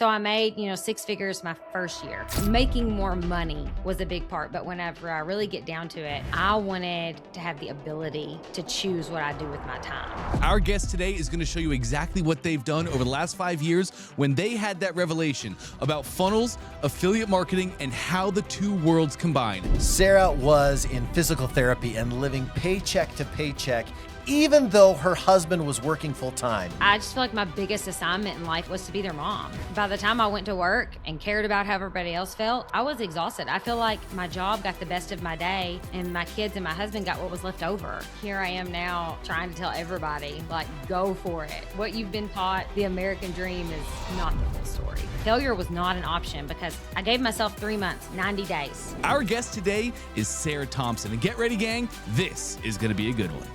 So I made, six figures my first year. Making more money was a big part, but whenever I really get down to it, I wanted to have the ability to choose what I do with my time. Our guest today is going to show you exactly what they've done over the last 5 years when they had that revelation about funnels, affiliate marketing, and how the two worlds combine. Sarah was in physical therapy and living paycheck to paycheck, even though her husband was working full time. I just feel like my biggest assignment in life was to be their mom. By the time I went to work and cared about how everybody else felt, I was exhausted. I feel like my job got the best of my day and my kids and my husband got what was left over. Here I am now trying to tell everybody, go for it. What you've been taught, the American dream, is not the full story. Failure was not an option because I gave myself 3 months, 90 days. Our guest today is Sarah Thompson. And get ready, gang, this is going to be a good one.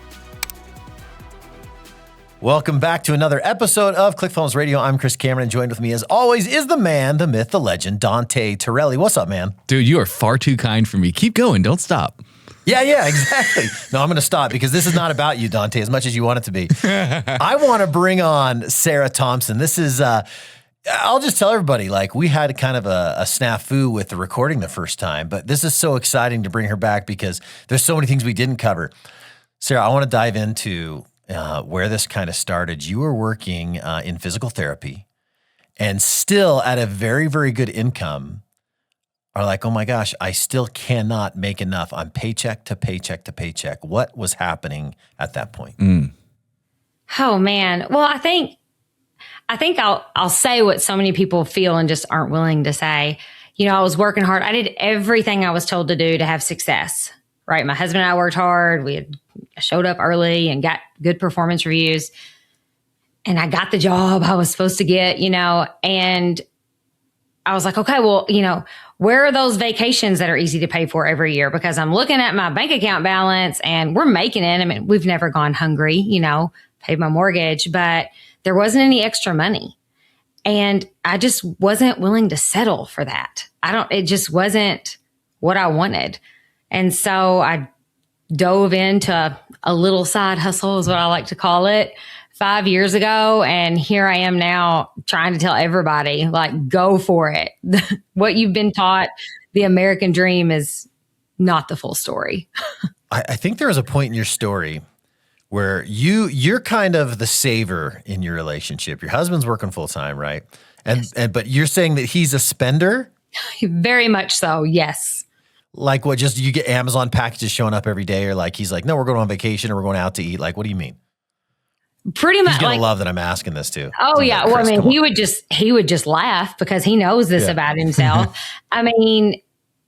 Welcome back to another episode of ClickFunnels Radio. I'm Chris Cameron, and joined with me as always is the man, the myth, the legend, Dante Torelli. What's up, man? Dude, you are far too kind for me. Keep going. Don't stop. Yeah, exactly. No, I'm going to stop because this is not about you, Dante, as much as you want it to be. I want to bring on Sarah Thompson. This is, I'll just tell everybody, we had kind of a snafu with the recording the first time, but this is so exciting to bring her back because there's so many things we didn't cover. Sarah, I want to dive into where this kind of started. You were working in physical therapy and still at a very, very good income are like, oh my gosh, I still cannot make enough. I'm paycheck to paycheck to paycheck. What was happening at that point? Oh man. Well, I think I'll say what so many people feel and just aren't willing to say. I was working hard. I did everything I was told to do to have success, right? My husband and I worked hard. I showed up early and got good performance reviews, and I got the job I was supposed to get, and I was like, okay, well, where are those vacations that are easy to pay for every year? Because I'm looking at my bank account balance and we're making it. I mean, we've never gone hungry, paid my mortgage, but there wasn't any extra money. And I just wasn't willing to settle for that. It just wasn't what I wanted. And so I dove into a little side hustle is what I like to call it 5 years ago. And here I am now trying to tell everybody, go for it. What you've been taught, the American dream, is not the full story. I think there was a point in your story where you're kind of the saver in your relationship. Your husband's working full time, right? But you're saying that he's a spender? Very much so. Yes. Like what, just you get Amazon packages showing up every day, or he's like, no, we're going on vacation or we're going out to eat. What do you mean? Pretty much. He's going to love that I'm asking this too. Oh yeah. Well, Chris, he would just laugh because he knows this about himself. I mean,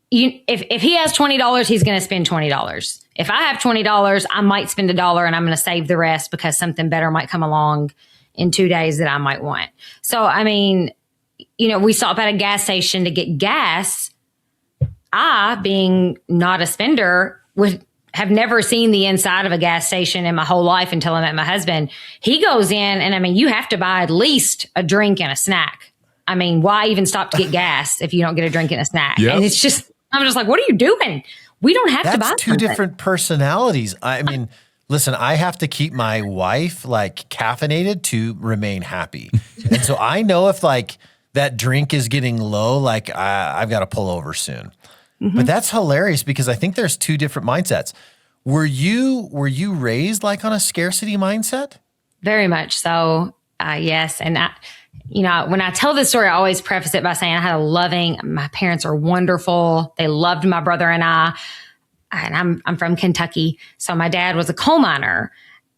if he has $20, he's going to spend $20. If I have $20, I might spend $1 and I'm going to save the rest because something better might come along in 2 days that I might want. So, I mean, we stop at a gas station to get gas. I, being not a spender, would have never seen the inside of a gas station in my whole life until I met my husband. He goes in and you have to buy at least a drink and a snack. I mean, why even stop to get gas if you don't get a drink and a snack? Yep. And I'm just like, what are you doing? We don't have to buy That's two different personalities. I mean, listen, I have to keep my wife caffeinated to remain happy. And so I know if that drink is getting low, I've got to pull over soon. Mm-hmm. But that's hilarious because I think there's two different mindsets. Were you raised on a scarcity mindset? Very much so. Yes. And when I tell this story, I always preface it by saying I had my parents are wonderful. They loved my brother and I, and I'm from Kentucky. So my dad was a coal miner,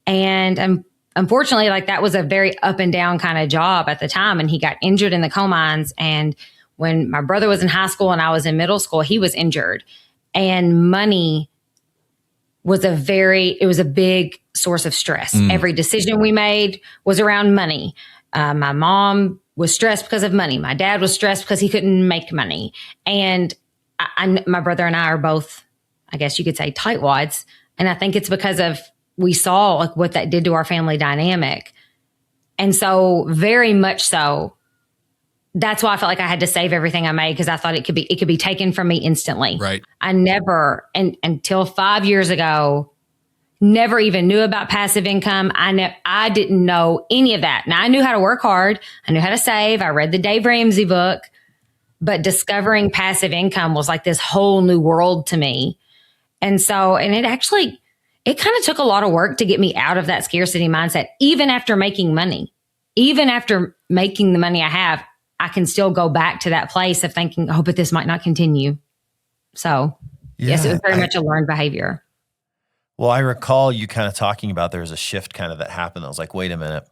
and unfortunately, that was a very up and down kind of job at the time. And he got injured in the coal mines. And when my brother was in high school and I was in middle school, he was injured, and money was a big source of stress. Every decision we made was around money. My mom was stressed because of money. My dad was stressed because he couldn't make money. And my brother and I are both, I guess you could say, tightwads. And I think it's because we saw what that did to our family dynamic. And so very much so, that's why I felt like I had to save everything I made, because I thought it could be taken from me instantly. Right. I never, until 5 years ago, never even knew about passive income. I didn't know any of that. Now I knew how to work hard. I knew how to save. I read the Dave Ramsey book, but discovering passive income was like this whole new world to me. And it kind of took a lot of work to get me out of that scarcity mindset. Even after making money, even after making the money I have, I can still go back to that place of thinking, oh, but this might not continue. So yes, it was very much a learned behavior. Well, I recall you kind of talking about there was a shift kind of that happened. I was like, wait a minute.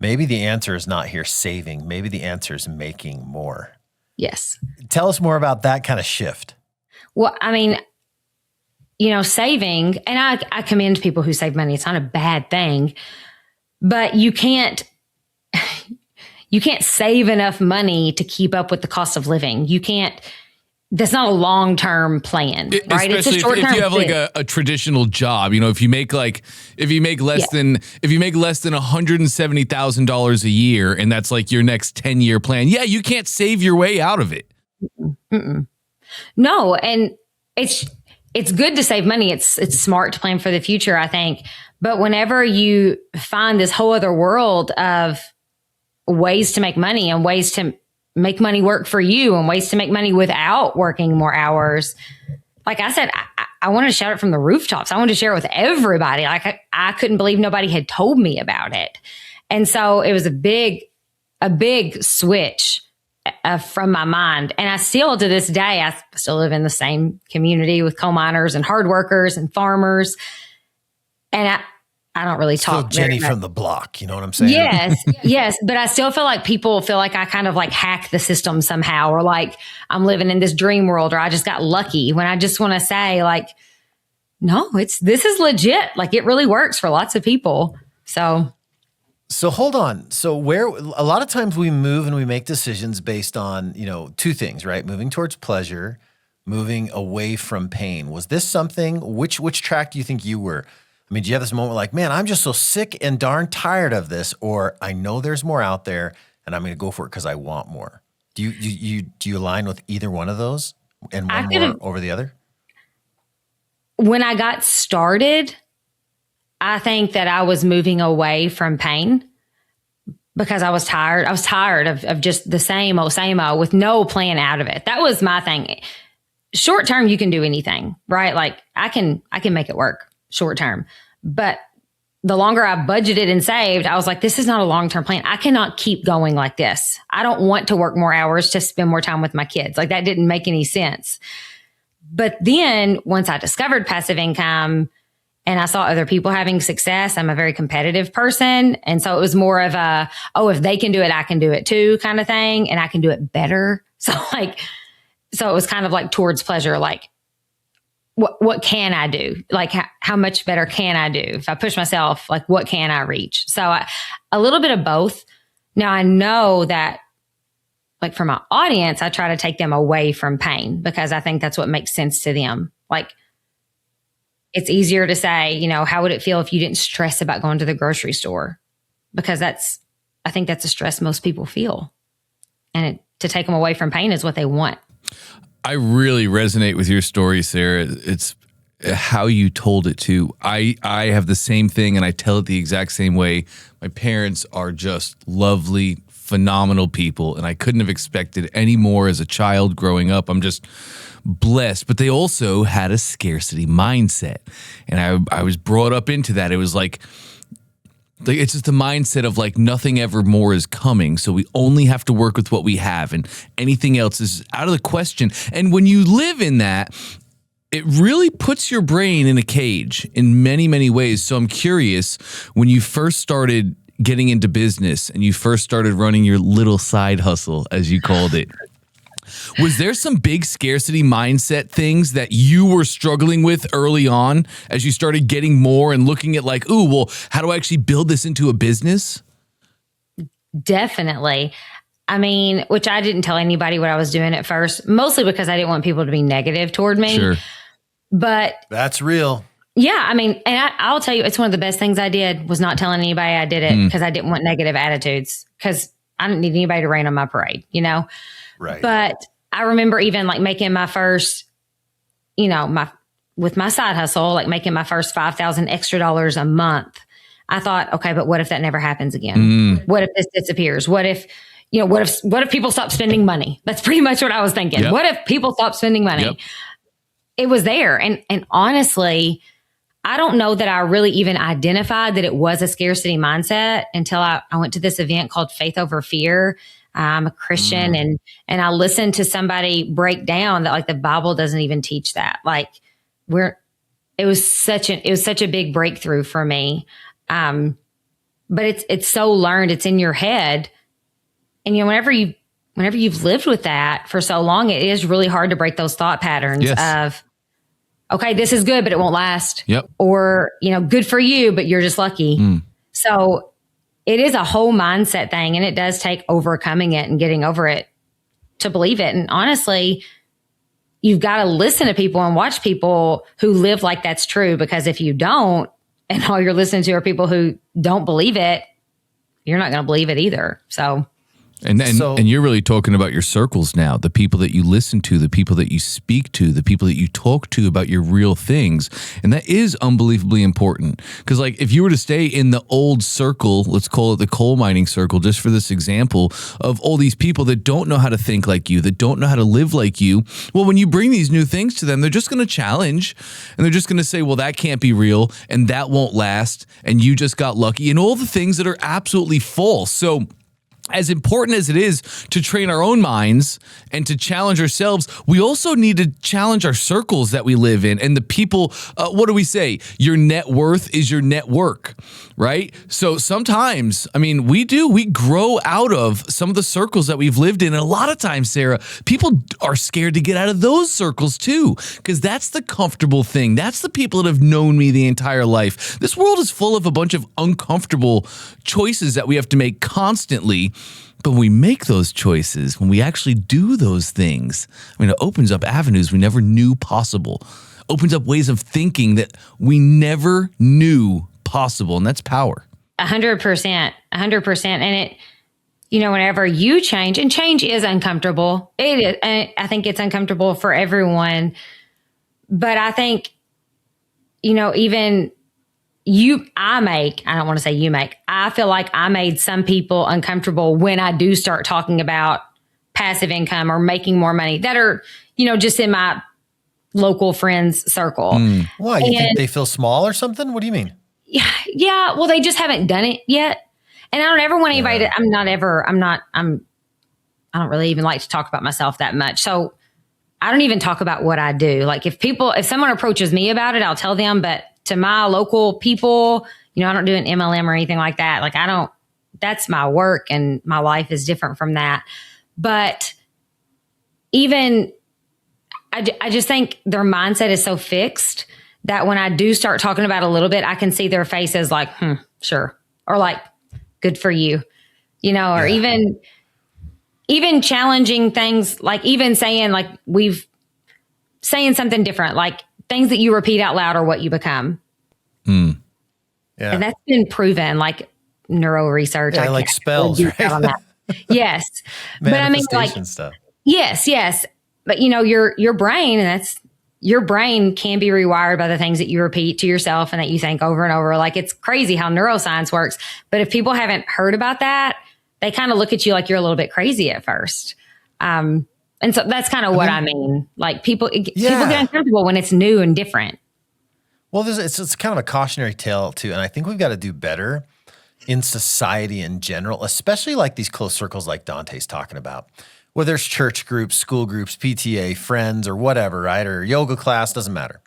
Maybe the answer is not here saving. Maybe the answer is making more. Yes. Tell us more about that kind of shift. Well, I mean, saving, and I commend people who save money. It's not a bad thing, but you can't save enough money to keep up with the cost of living. That's not a long-term plan, right? It's a short-term if you have thing. like a traditional job, if you make less than $170,000 a year, and that's like your next 10-year plan, you can't save your way out of it. No, and it's good to save money. It's smart to plan for the future, I think. But whenever you find this whole other world of ways to make money and ways to make money work for you and ways to make money without working more hours, like I said, I want to shout it from the rooftops. I want to share it with everybody. Like I couldn't believe nobody had told me about it. And so it was a big switch from my mind. And I still, to this day, I still live in the same community with coal miners and hard workers and farmers. And I don't really talk. Jenny from the block, you know what I'm saying? Yes. But I still feel like people feel like I kind of like hack the system somehow, or like I'm living in this dream world, or I just got lucky, when I just want to say like, no, this is legit. Like it really works for lots of people. So hold on. So a lot of times we move and we make decisions based on, two things, right? Moving towards pleasure, moving away from pain. Was this something, which track do you think you were? I mean, do you have this moment like, man, I'm just so sick and darn tired of this, or I know there's more out there and I'm going to go for it because I want more? Do you align with either one of those and one more over the other? When I got started, I think that I was moving away from pain because I was tired. I was tired of just the same old with no plan out of it. That was my thing. Short term, you can do anything, right? Like I can make it work short term. But the longer I budgeted and saved, I was like, this is not a long-term plan. I cannot keep going like this. I don't want to work more hours to spend more time with my kids. Like that didn't make any sense. But then once I discovered passive income and I saw other people having success, I'm a very competitive person. And so it was more of a, if they can do it, I can do it too kind of thing. And I can do it better. So it was kind of like towards pleasure, like, what can I do? Like, how much better can I do? If I push myself, like, what can I reach? So a little bit of both. Now, I know that, like, for my audience, I try to take them away from pain because I think that's what makes sense to them. Like, it's easier to say, how would it feel if you didn't stress about going to the grocery store? Because I think that's a stress most people feel. And to take them away from pain is what they want. I really resonate with your story, Sarah. It's how you told it too. I have the same thing and I tell it the exact same way. My parents are just lovely, phenomenal people, and I couldn't have expected any more as a child growing up. I'm just blessed, but they also had a scarcity mindset. And I was brought up into that. It was like it's just a mindset of like nothing ever more is coming. So we only have to work with what we have and anything else is out of the question. And when you live in that, it really puts your brain in a cage in many, many ways. So I'm curious, when you first started getting into business and you first started running your little side hustle, as you called it, was there some big scarcity mindset things that you were struggling with early on as you started getting more and looking at like, ooh, well, how do I actually build this into a business? Definitely. I mean, which I didn't tell anybody what I was doing at first, mostly because I didn't want people to be negative toward me. Sure. But that's real. Yeah. I mean, and I'll tell you, it's one of the best things I did was not telling anybody I did it because I didn't want negative attitudes, because I didn't need anybody to rain on my parade, Right. But I remember even like making my first, my with my side hustle, like making my first $5,000 extra dollars a month, I thought, okay, but what if that never happens again? What if this disappears? What if, what if people stop spending money? That's pretty much what I was thinking. Yep. What if people stop spending money? Yep. It was there. And honestly, I don't know that I really even identified that it was a scarcity mindset until I went to this event called Faith Over Fear. I'm a Christian and I listened to somebody break down that like the Bible doesn't even teach that. Like it was such a big breakthrough for me. But it's so learned, it's in your head. And whenever you've lived with that for so long, it is really hard to break those thought patterns of, okay, this is good, but it won't last. Yep. Or, good for you, but you're just lucky. So it is a whole mindset thing, and it does take overcoming it and getting over it to believe it. And honestly, you've got to listen to people and watch people who live like that's true, because if you don't, and all you're listening to are people who don't believe it, you're not going to believe it either. So And you're really talking about your circles now, the people that you listen to, the people that you speak to, the people that you talk to about your real things. And that is unbelievably important. Because like if you were to stay in the old circle, let's call it the coal mining circle, just for this example, of all these people that don't know how to think like you, that don't know how to live like you, well, when you bring these new things to them, they're just going to challenge and they're just going to say, well, that can't be real and that won't last and you just got lucky and all the things that are absolutely false. So as important as it is to train our own minds and to challenge ourselves, we also need to challenge our circles that we live in and the people. What do we say? Your net worth is your network, right? So sometimes, we grow out of some of the circles that we've lived in. And a lot of times, Sarah, people are scared to get out of those circles too, because that's the comfortable thing. That's the people that have known me the entire life. This world is full of a bunch of uncomfortable choices that we have to make constantly. But when we make those choices, when we actually do those things, it opens up avenues we never knew possible, opens up ways of thinking that we never knew possible. And that's power. 100%. And it, whenever you change, and change is uncomfortable. It is. And I think it's uncomfortable for everyone. But I think, even I feel like I made some people uncomfortable when I do start talking about passive income or making more money that are, just in my local friends circle. Why? You think they feel small or something? What do you mean? Yeah. Well, they just haven't done it yet. And I don't ever want anybody to, I don't really even like to talk about myself that much. So I don't even talk about what I do. Like if someone approaches me about it, I'll tell them, but to my local people, I don't do an MLM or anything like that. Like that's my work and my life is different from that. But even, I just think their mindset is so fixed that when I do start talking about it a little bit, I can see their faces like, sure. Or like, good for you, or even challenging things, like even saying like saying something different, like things that you repeat out loud are what you become. Yeah. And that's been proven, like neuro research. Yeah, like spells, right? On that. Yes. But stuff. Yes. But your brain, and your brain can be rewired by the things that you repeat to yourself and that you think over and over. Like it's crazy how neuroscience works. But if people haven't heard about that, they kind of look at you like you're a little bit crazy at first. And so that's kind of what I mean. Like people get uncomfortable when it's new and different. Well, it's kind of a cautionary tale too. And I think we've got to do better in society in general, especially like these close circles like Dante's talking about, whether it's church groups, school groups, PTA, friends, or whatever, right? Or yoga class, doesn't matter.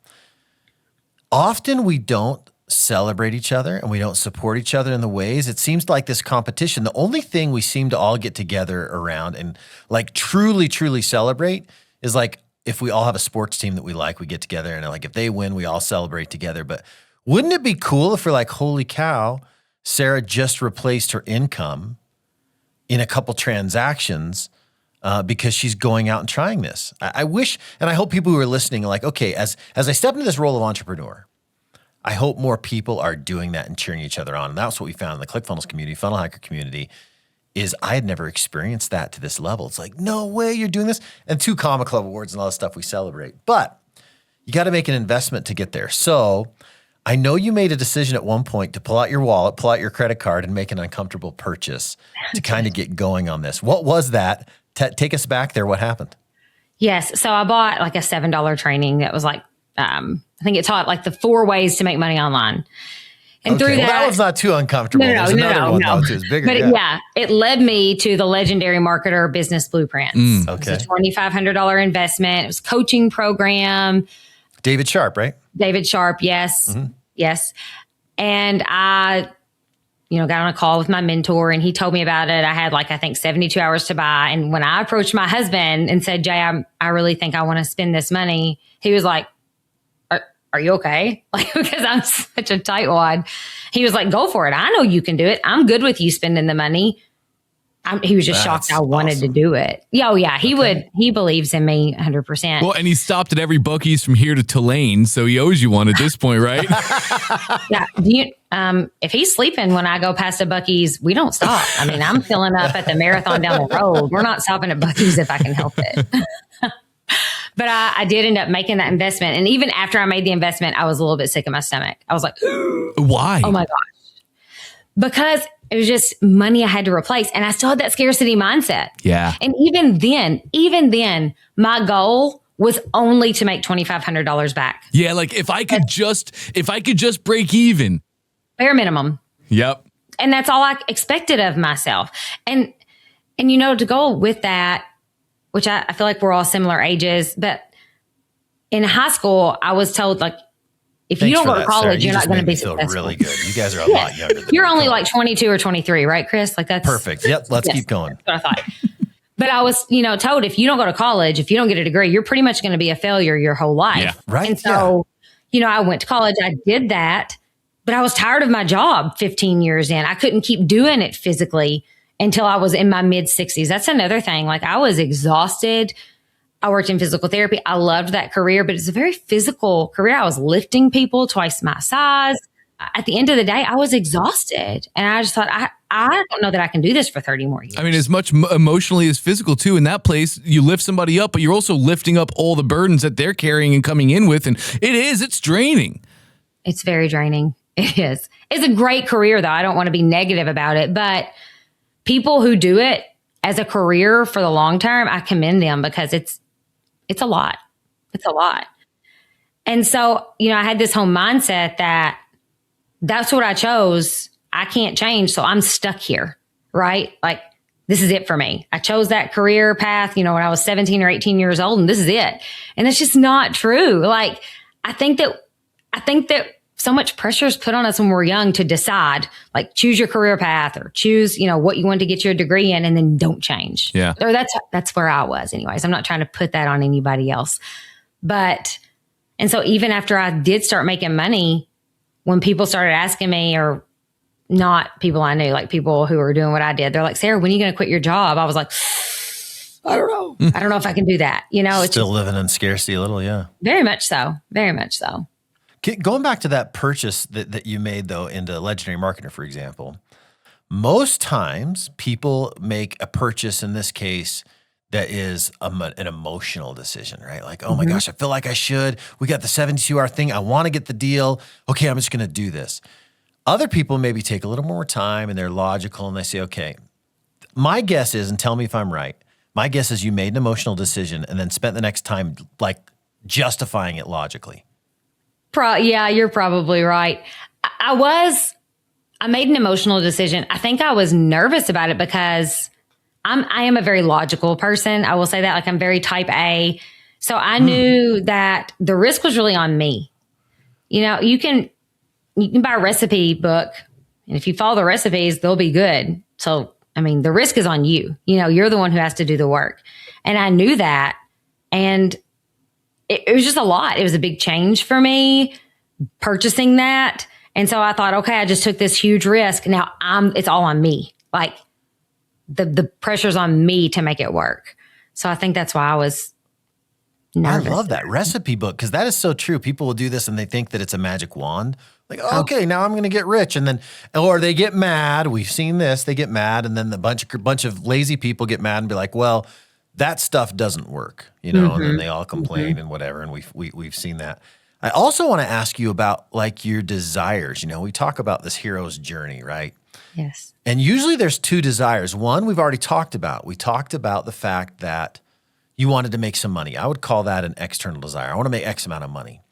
Often we don't celebrate each other and we don't support each other in the ways. It seems like this competition, the only thing we seem to all get together around and like truly, truly celebrate is like if we all have a sports team that we like, we get together and like if they win, we all celebrate together. But wouldn't it be cool if we're like, holy cow, Sarah just replaced her income in a couple transactions because she's going out and trying this. I wish, and I hope people who are listening are like, okay, as I step into this role of entrepreneur, I hope more people are doing that and cheering each other on. And that's what we found in the ClickFunnels community, Funnel Hacker community, is I had never experienced that to this level. It's like, no way you're doing this. And 2 Comma Club awards and all that stuff we celebrate. But you got to make an investment to get there. So I know you made a decision at one point to pull out your wallet, pull out your credit card, and make an uncomfortable purchase to kind of get going on this. What was that? Take us back there. What happened? Yes. So I bought like a $7 training that was like, I think it taught like the 4 ways to make money online. And through that one's not too uncomfortable. There's another one though, too. It's bigger. But it led me to the legendary marketer business blueprints. Okay. It was a $2,500 investment. It was a coaching program. David Sharp, right? David Sharp. Yes. Yes. And I, got on a call with my mentor and he told me about it. I had like, I think 72 hours to buy. And when I approached my husband and said, Jay, I really think I want to spend this money. He was like, are you okay? Like, because I'm such a tightwad. He was like, go for it. I know you can do it. I'm good with you spending the money. He was just shocked I wanted to do it. Yeah, he believes in me 100%. Well, and he stopped at every Buc-ee's from here to Tulane, so he owes you one at this point, right? Yeah. If he's sleeping when I go past a Buc-ee's, we don't stop. I mean, I'm filling up at the marathon down the road. We're not stopping at Buc-ee's if I can help it. But I did end up making that investment. And even after I made the investment, I was a little bit sick in my stomach. I was like, why? Oh my gosh. Because it was just money I had to replace. And I still had that scarcity mindset. Yeah. And even then, my goal was only to make $2,500 back. Yeah. Like if I could just break even. Bare minimum. Yep. And that's all I expected of myself. And to go with that, which I feel like we're all similar ages, but in high school, I was told like, if you don't go to college, you're not going to be successful. Really good. You guys are a lot younger than You're only like 22 or 23, right, Chris? Like that's perfect. Yep. Let's keep going. That's what I thought. But I was, told if you don't go to college, if you don't get a degree, you're pretty much going to be a failure your whole life. Yeah. Right. And so, I went to college. I did that, but I was tired of my job 15 years in. I couldn't keep doing it physically until I was in my mid 60s. That's another thing. Like I was exhausted. I worked in physical therapy. I loved that career, but it's a very physical career. I was lifting people twice my size. At the end of the day, I was exhausted. And I just thought, I don't know that I can do this for 30 more years. I mean, as much emotionally as physical too. In that place, you lift somebody up, but you're also lifting up all the burdens that they're carrying and coming in with. And it's draining. It's very draining. It is. It's a great career though. I don't want to be negative about it, but people who do it as a career for the long term, I commend them because it's a lot. It's a lot. And so, I had this whole mindset that that's what I chose. I can't change. So I'm stuck here, right? Like this is it for me. I chose that career path, when I was 17 or 18 years old and this is it. And it's just not true. Like I think that so much pressure is put on us when we're young to decide, like choose your career path or choose, what you want to get your degree in and then don't change. Yeah. Or that's where I was anyways. I'm not trying to put that on anybody else. And so even after I did start making money, when people started asking me, or not people I knew, like people who were doing what I did, they're like, Sarah, when are you going to quit your job? I was like, I don't know. I don't know if I can do that. It's still living in scarcity a little. Yeah. Very much so. Very much so. Going back to that purchase that you made, though, into Legendary Marketer, for example, most times people make a purchase in this case that is an emotional decision, right? Like, oh my gosh, I feel like I should. We got the 72-hour thing. I want to get the deal. Okay, I'm just going to do this. Other people maybe take a little more time and they're logical and they say, okay, my guess is, and tell me if I'm right, my guess is you made an emotional decision and then spent the next time like justifying it logically. Yeah, you're probably right. I made an emotional decision. I think I was nervous about it because I am a very logical person. I will say that, like I'm very type A. So I knew that the risk was really on me. You can buy a recipe book and if you follow the recipes, they'll be good. So, I mean, the risk is on you. You're the one who has to do the work. And I knew that. And it was just a lot. It was a big change for me purchasing that. And so I thought, okay, I just took this huge risk. Now it's all on me. Like the pressure's on me to make it work. So I think that's why I was nervous. I love that recipe book because that is so true. People will do this and they think that it's a magic wand. Like, oh, okay, now I'm going to get rich. And then, or they get mad. We've seen this. They get mad. And then the bunch of lazy people get mad and be like, well, that stuff doesn't work, you know, and then they all complain and whatever. And we've seen that. I also want to ask you about like your desires. You know, we talk about this hero's journey, right? Yes. And usually there's two desires. One, we've already talked about. We talked about the fact that you wanted to make some money. I would call that an external desire. I want to make X amount of money.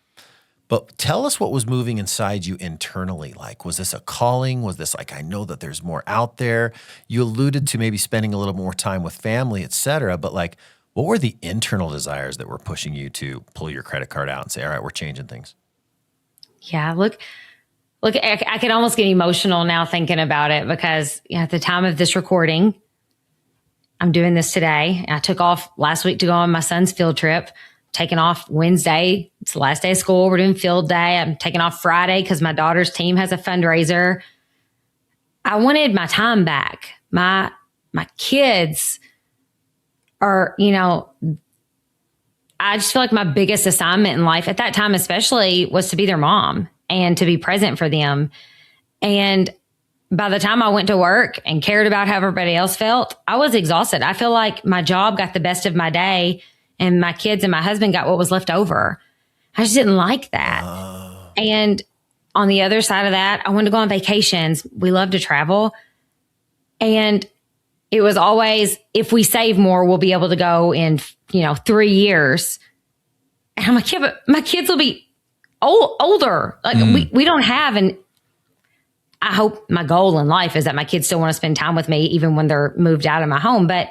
But tell us what was moving inside you internally. Like, was this a calling? Was this like, I know that there's more out there? You alluded to maybe spending a little more time with family, et cetera. But like, what were the internal desires that were pushing you to pull your credit card out and say, all right, we're changing things? Yeah. Look, I can almost get emotional now thinking about it because at the time of this recording, I'm doing this today. I took off last week to go on my son's field trip, taking off Wednesday. It's the last day of school. We're doing field day. I'm taking off Friday because my daughter's team has a fundraiser. I wanted my time back. My kids are, you know, I just feel like my biggest assignment in life at that time, especially, was to be their mom and to be present for them. And by the time I went to work and cared about how everybody else felt, I was exhausted. I feel like my job got the best of my day and my kids and my husband got what was left over. I just didn't like that. And on the other side of that, I wanted to go on vacations. We love to travel. And it was always, if we save more, we'll be able to go in, 3 years. And I'm like, yeah, but my kids will be older. Like we don't have I hope my goal in life is that my kids still want to spend time with me even when they're moved out of my home. But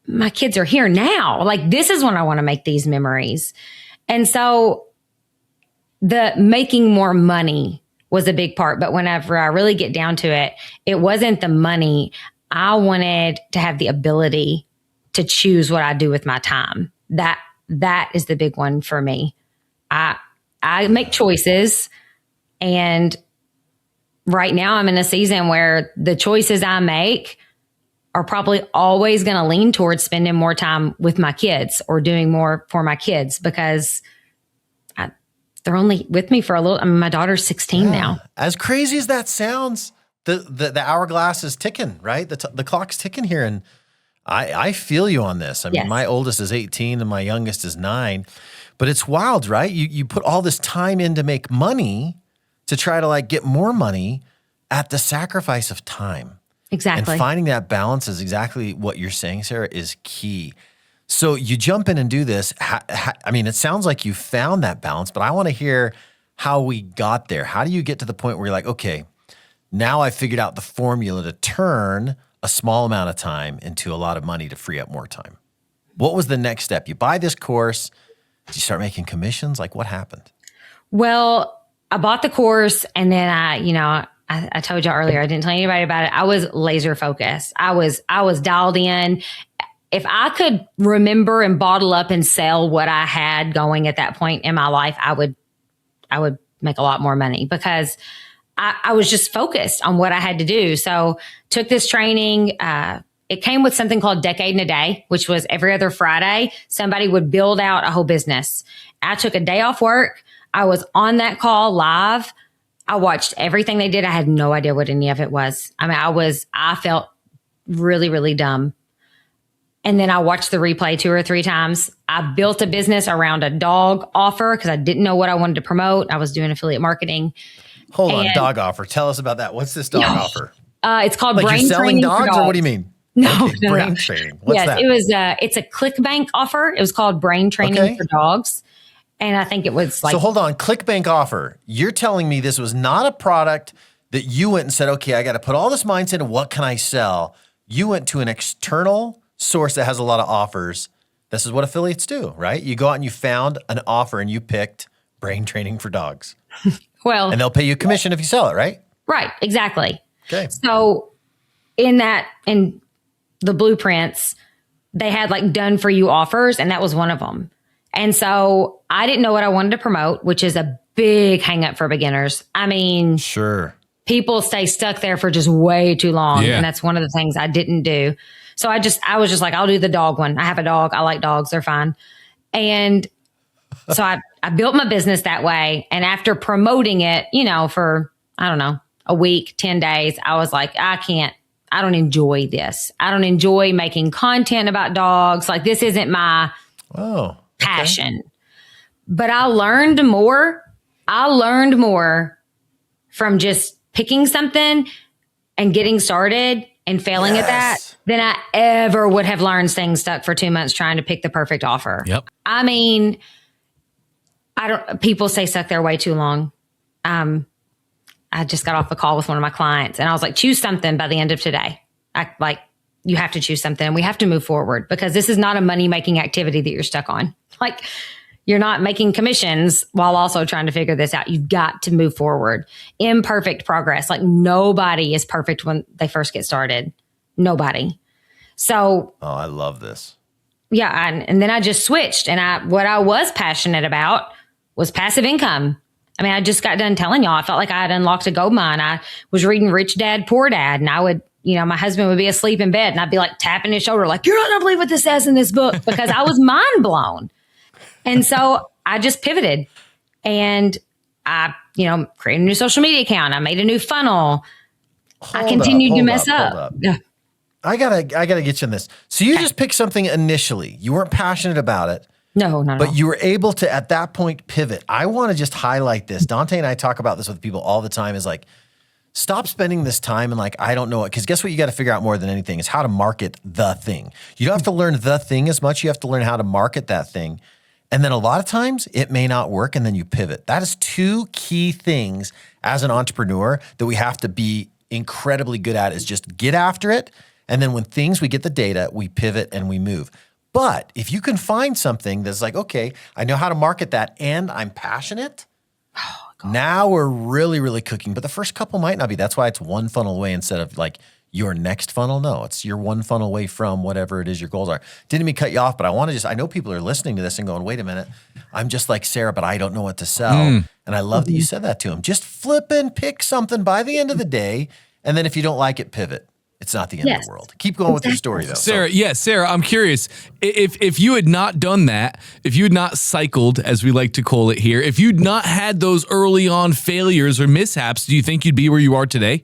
my kids are here now. Like, this is when I want to make these memories. And so the making more money was a big part. But whenever I really get down to it, it wasn't the money. I wanted to have the ability to choose what I do with my time. That is the big one for me. I make choices, and right now I'm in a season where the choices I make are probably always going to lean towards spending more time with my kids or doing more for my kids because they're only with me for a little. I mean, my daughter's 16 now. As crazy as that sounds, the hourglass is ticking, right? The clock's ticking here. And I feel you on this. I mean, my oldest is 18 and my youngest is 9, but it's wild, right? You put all this time in to make money to try to like get more money at the sacrifice of time. Exactly. And finding that balance is exactly what you're saying, Sarah, is key. So you jump in and do this. I mean, it sounds like you found that balance, but I want to hear how we got there. How do you get to the point where you're like, okay, now I figured out the formula to turn a small amount of time into a lot of money to free up more time? What was the next step? You buy this course. Did you start making commissions? Like, what happened? Well, I bought the course, and then I told you earlier, I didn't tell anybody about it. I was laser focused. I was dialed in. If I could remember and bottle up and sell what I had going at that point in my life, I would make a lot more money because I was just focused on what I had to do. So took this training. It came with something called Decade in a Day, which was every other Friday, somebody would build out a whole business. I took a day off work. I was on that call live. I watched everything they did. I had no idea what any of it was. I mean, I felt really, really dumb. And then I watched the replay 2 or 3 times. I built a business around a dog offer because I didn't know what I wanted to promote. I was doing affiliate marketing. Hold on, dog offer. Tell us about that. What's this dog offer? It's called like brain you're selling training dogs, for dogs. or what do you mean? No, okay, brain training. What's that? It's a ClickBank offer. It was called brain training for dogs. And I think it was like... So hold on, ClickBank offer. You're telling me this was not a product that you went and said, okay, I got to put all this mindset into what can I sell? You went to an external source that has a lot of offers. This is what affiliates do, right? You go out and you found an offer and you picked brain training for dogs. Well... And they'll pay you a commission if you sell it, right? Right, exactly. Okay. So in the blueprints, they had like done for you offers, and that was one of them. And so I didn't know what I wanted to promote, which is a big hang up for beginners. I mean, sure, people stay stuck there for just way too long. Yeah. And that's one of the things I didn't do. So I was just like, I'll do the dog one. I have a dog. I like dogs. They're fine. And so I built my business that way. And after promoting it, for, I don't know, a week, 10 days, I was like, I I don't enjoy this. I don't enjoy making content about dogs. Like this isn't my passion. But I learned more. I learned more from just picking something and getting started and failing at that than I ever would have learned staying stuck for 2 months trying to pick the perfect offer. Yep. I mean, people stay stuck there way too long. I just got off a call with one of my clients and I was like, choose something by the end of today. You have to choose something and we have to move forward because this is not a money making activity that you're stuck on. Like you're not making commissions while also trying to figure this out. You've got to move forward. Imperfect progress. Like nobody is perfect when they first get started. Nobody. So. Oh, I love this. Yeah. And then I just switched and what I was passionate about was passive income. I mean, I just got done telling y'all, I felt like I had unlocked a gold mine. I was reading Rich Dad, Poor Dad, and I would, my husband would be asleep in bed and I'd be like tapping his shoulder, like, you're not going to believe what this says in this book because I was mind blown. And so I just pivoted and I, created a new social media account. I made a new funnel. I continued to mess up. Yeah. I gotta get you on this. So you just picked something initially. You weren't passionate about it. No, not at all. But you were able to, at that point, pivot. I want to just highlight this. Dante and I talk about this with people all the time is like, stop spending this time and like, I don't know what, because guess what you got to figure out more than anything is how to market the thing. You don't have to learn the thing as much. You have to learn how to market that thing. And then a lot of times it may not work and then you pivot. That is two key things as an entrepreneur that we have to be incredibly good at is just get after it. And then when we get the data, we pivot and we move. But if you can find something that's like, okay, I know how to market that and I'm passionate, now we're really, really cooking. But the first couple might not be. That's why it's one funnel away instead of like your next funnel. No, it's your one funnel away from whatever it is your goals are. Didn't mean cut you off, but I know people are listening to this and going, wait a minute, I'm just like Sarah, but I don't know what to sell. And I love that you said that to him. Just flip and pick something by the end of the day. And then if you don't like it, pivot. It's not the end of the world. Keep going with your story, though. Sarah, I'm curious. If you had not done that, if you had not cycled, as we like to call it here, if you'd not had those early on failures or mishaps, do you think you'd be where you are today?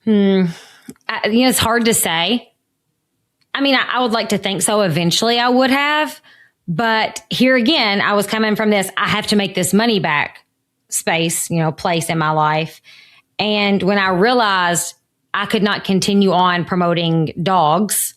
It's hard to say. I mean, I would like to think so. Eventually I would have. But here again, I was coming from this, I have to make this money back place in my life. And when I realized I could not continue on promoting dogs.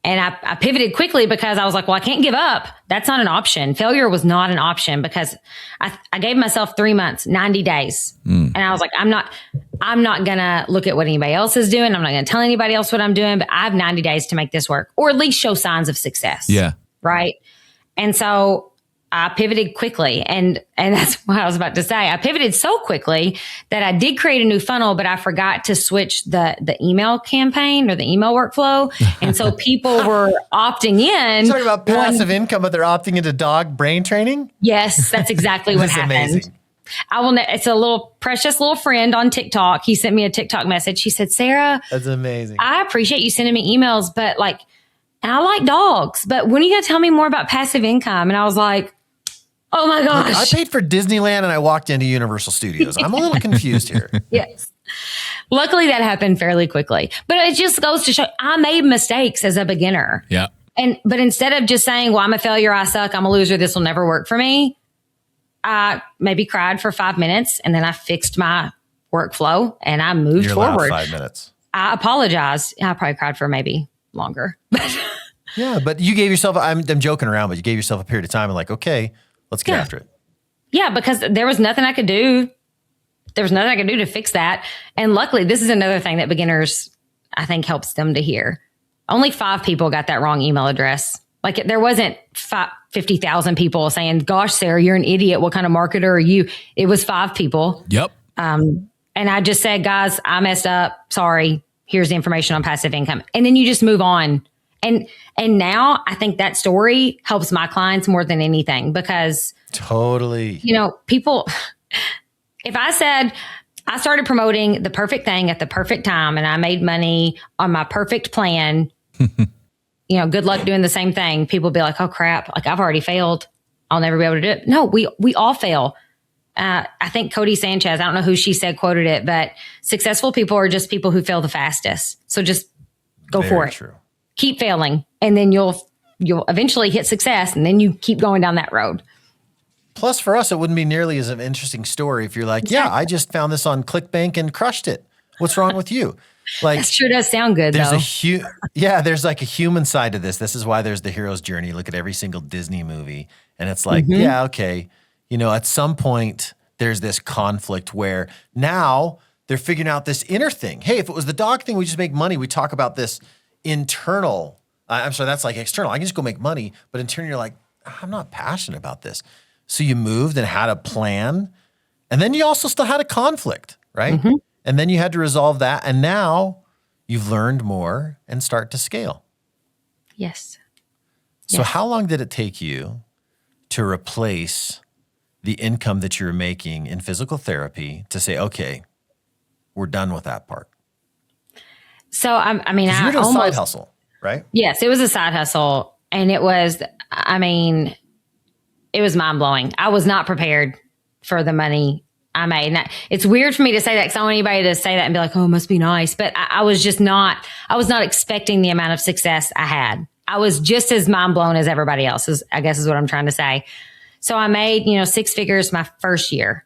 And I pivoted quickly because I was like, well, I can't give up. That's not an option. Failure was not an option because I gave myself 3 months, 90 days. And I was like, I'm not going to look at what anybody else is doing. I'm not going to tell anybody else what I'm doing, but I have 90 days to make this work or at least show signs of success. Yeah. Right. And so I pivoted quickly and that's what I was about to say. I pivoted so quickly that I did create a new funnel, but I forgot to switch the email campaign or the email workflow. And so people were opting in. You're talking about passive income, but they're opting into dog brain training? Yes, that's exactly what happened. Amazing. It's a little precious little friend on TikTok. He sent me a TikTok message. He said, Sarah, that's amazing. I appreciate you sending me emails, but and I like dogs, but when are you going to tell me more about passive income? And I was like, oh my gosh. I paid for Disneyland and I walked into Universal Studios. I'm a little confused here. Yes. Luckily that happened fairly quickly, but it just goes to show I made mistakes as a beginner. Yeah. But instead of just saying, well, I'm a failure, I suck, I'm a loser, this will never work for me. I maybe cried for 5 minutes and then I fixed my workflow and I moved forward. 5 minutes. I apologized. I probably cried for maybe longer. Yeah. But you gave yourself, I'm joking around, but you gave yourself a period of time and like, okay, let's get after it. Yeah, because there was nothing I could do. There was nothing I could do to fix that. And luckily, this is another thing that beginners, I think, helps them to hear. Only 5 people got that wrong email address. Like there wasn't 50,000 people saying, gosh, Sarah, you're an idiot. What kind of marketer are you? It was 5 people. Yep. And I just said, guys, I messed up. Sorry. Here's the information on passive income. And then you just move on. And now I think that story helps my clients more than anything because totally, people, if I said I started promoting the perfect thing at the perfect time and I made money on my perfect plan, good luck doing the same thing. People be like, oh crap, like I've already failed. I'll never be able to do it. No, we all fail. I think Cody Sanchez, I don't know who she said quoted it, but successful people are just people who fail the fastest. So just go for it. True. Keep failing, and then you'll eventually hit success, and then you keep going down that road. Plus, for us, it wouldn't be nearly as an interesting story if you're like, yeah, I just found this on ClickBank and crushed it. What's wrong with you? Like, That sure does sound good, there's though. there's like a human side to this. This is why there's the hero's journey. Look at every single Disney movie, and it's like, yeah, okay, at some point there's this conflict where now they're figuring out this inner thing. Hey, if it was the dog thing, we just make money. We talk about this internal. I'm sorry, that's like external. I can just go make money, but in turn, you're like, I'm not passionate about this. So you moved and had a plan, and then you also still had a conflict, right? And then you had to resolve that, and now you've learned more and start to scale. Yes. So how long did it take you to replace the income that you were making in physical therapy to say, okay, we're done with that part? So, I mean, You were doing a side hustle, right? Yes, it was a side hustle. And it was, it was mind blowing. I was not prepared for the money I made. And it's weird for me to say that because I don't want anybody to say that and be like, oh, it must be nice. But I was not expecting the amount of success I had. I was just as mind blown as everybody else, I guess is what I'm trying to say. So I made, 6 figures my first year.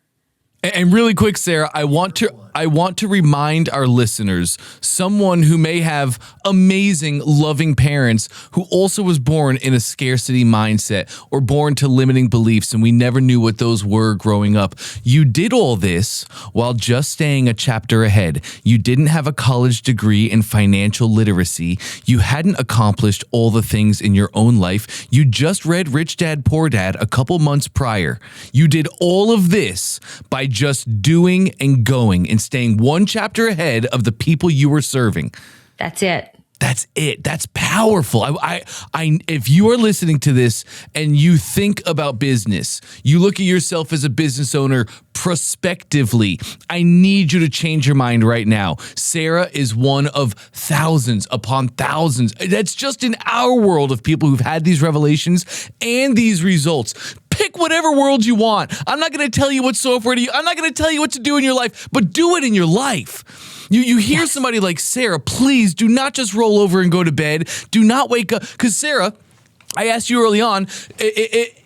And really quick, Sarah, I want to remind our listeners, someone who may have amazing, loving parents who also was born in a scarcity mindset or born to limiting beliefs, and we never knew what those were growing up. You did all this while just staying a chapter ahead. You didn't have a college degree in financial literacy. You hadn't accomplished all the things in your own life. You just read Rich Dad, Poor Dad a couple months prior. You did all of this by just doing and going and staying one chapter ahead of the people you were serving. That's it. That's it. That's powerful. I if you are listening to this and you think about business, you look at yourself as a business owner prospectively, I need you to change your mind right now. Sarah is one of thousands upon thousands. That's just in our world of people who've had these revelations and these results. Pick whatever world you want. I'm not going to tell you what software to use. I'm not going to tell you what to do in your life, but do it in your life. You hear somebody like Sarah, please do not just roll over and go to bed. Do not wake up. Because Sarah, I asked you early on,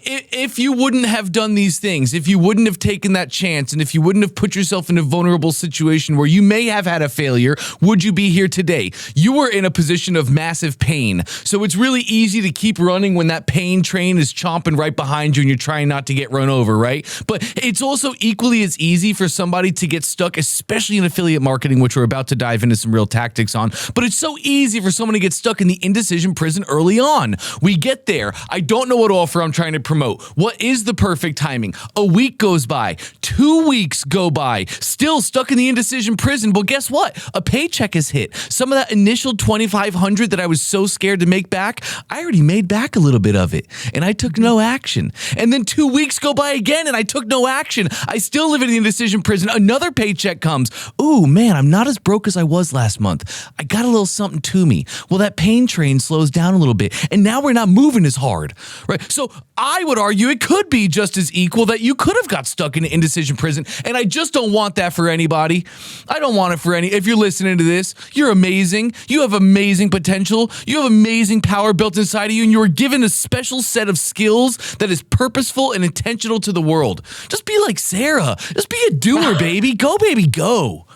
if you wouldn't have done these things, if you wouldn't have taken that chance, and if you wouldn't have put yourself in a vulnerable situation where you may have had a failure, would you be here today? You were in a position of massive pain. So it's really easy to keep running when that pain train is chomping right behind you and you're trying not to get run over, right? But it's also equally as easy for somebody to get stuck, especially in affiliate marketing, which we're about to dive into some real tactics on. But it's so easy for someone to get stuck in the indecision prison early on. We get there. I don't know what offer I'm trying to promote. What is the perfect timing? A week goes by, 2 weeks go by, still stuck in the indecision prison. Well, guess what? A paycheck has hit. Some of that initial $2,500 that I was so scared to make back, I already made back a little bit of it, and I took no action. And then 2 weeks go by again, and I took no action. I still live in the indecision prison. Another paycheck comes. Ooh, man, I'm not as broke as I was last month. I got a little something to me. Well, that pain train slows down a little bit, and now we're not moving as hard, right? So I would argue it could be just as equal that you could have got stuck in an indecision prison, and I just don't want that for anybody. I don't want it for any. If you're listening to this, you're amazing. You have amazing potential. You have amazing power built inside of you, and you are given a special set of skills that is purposeful and intentional to the world. Just be like Sarah. Just be a doer, baby. Go, baby, go.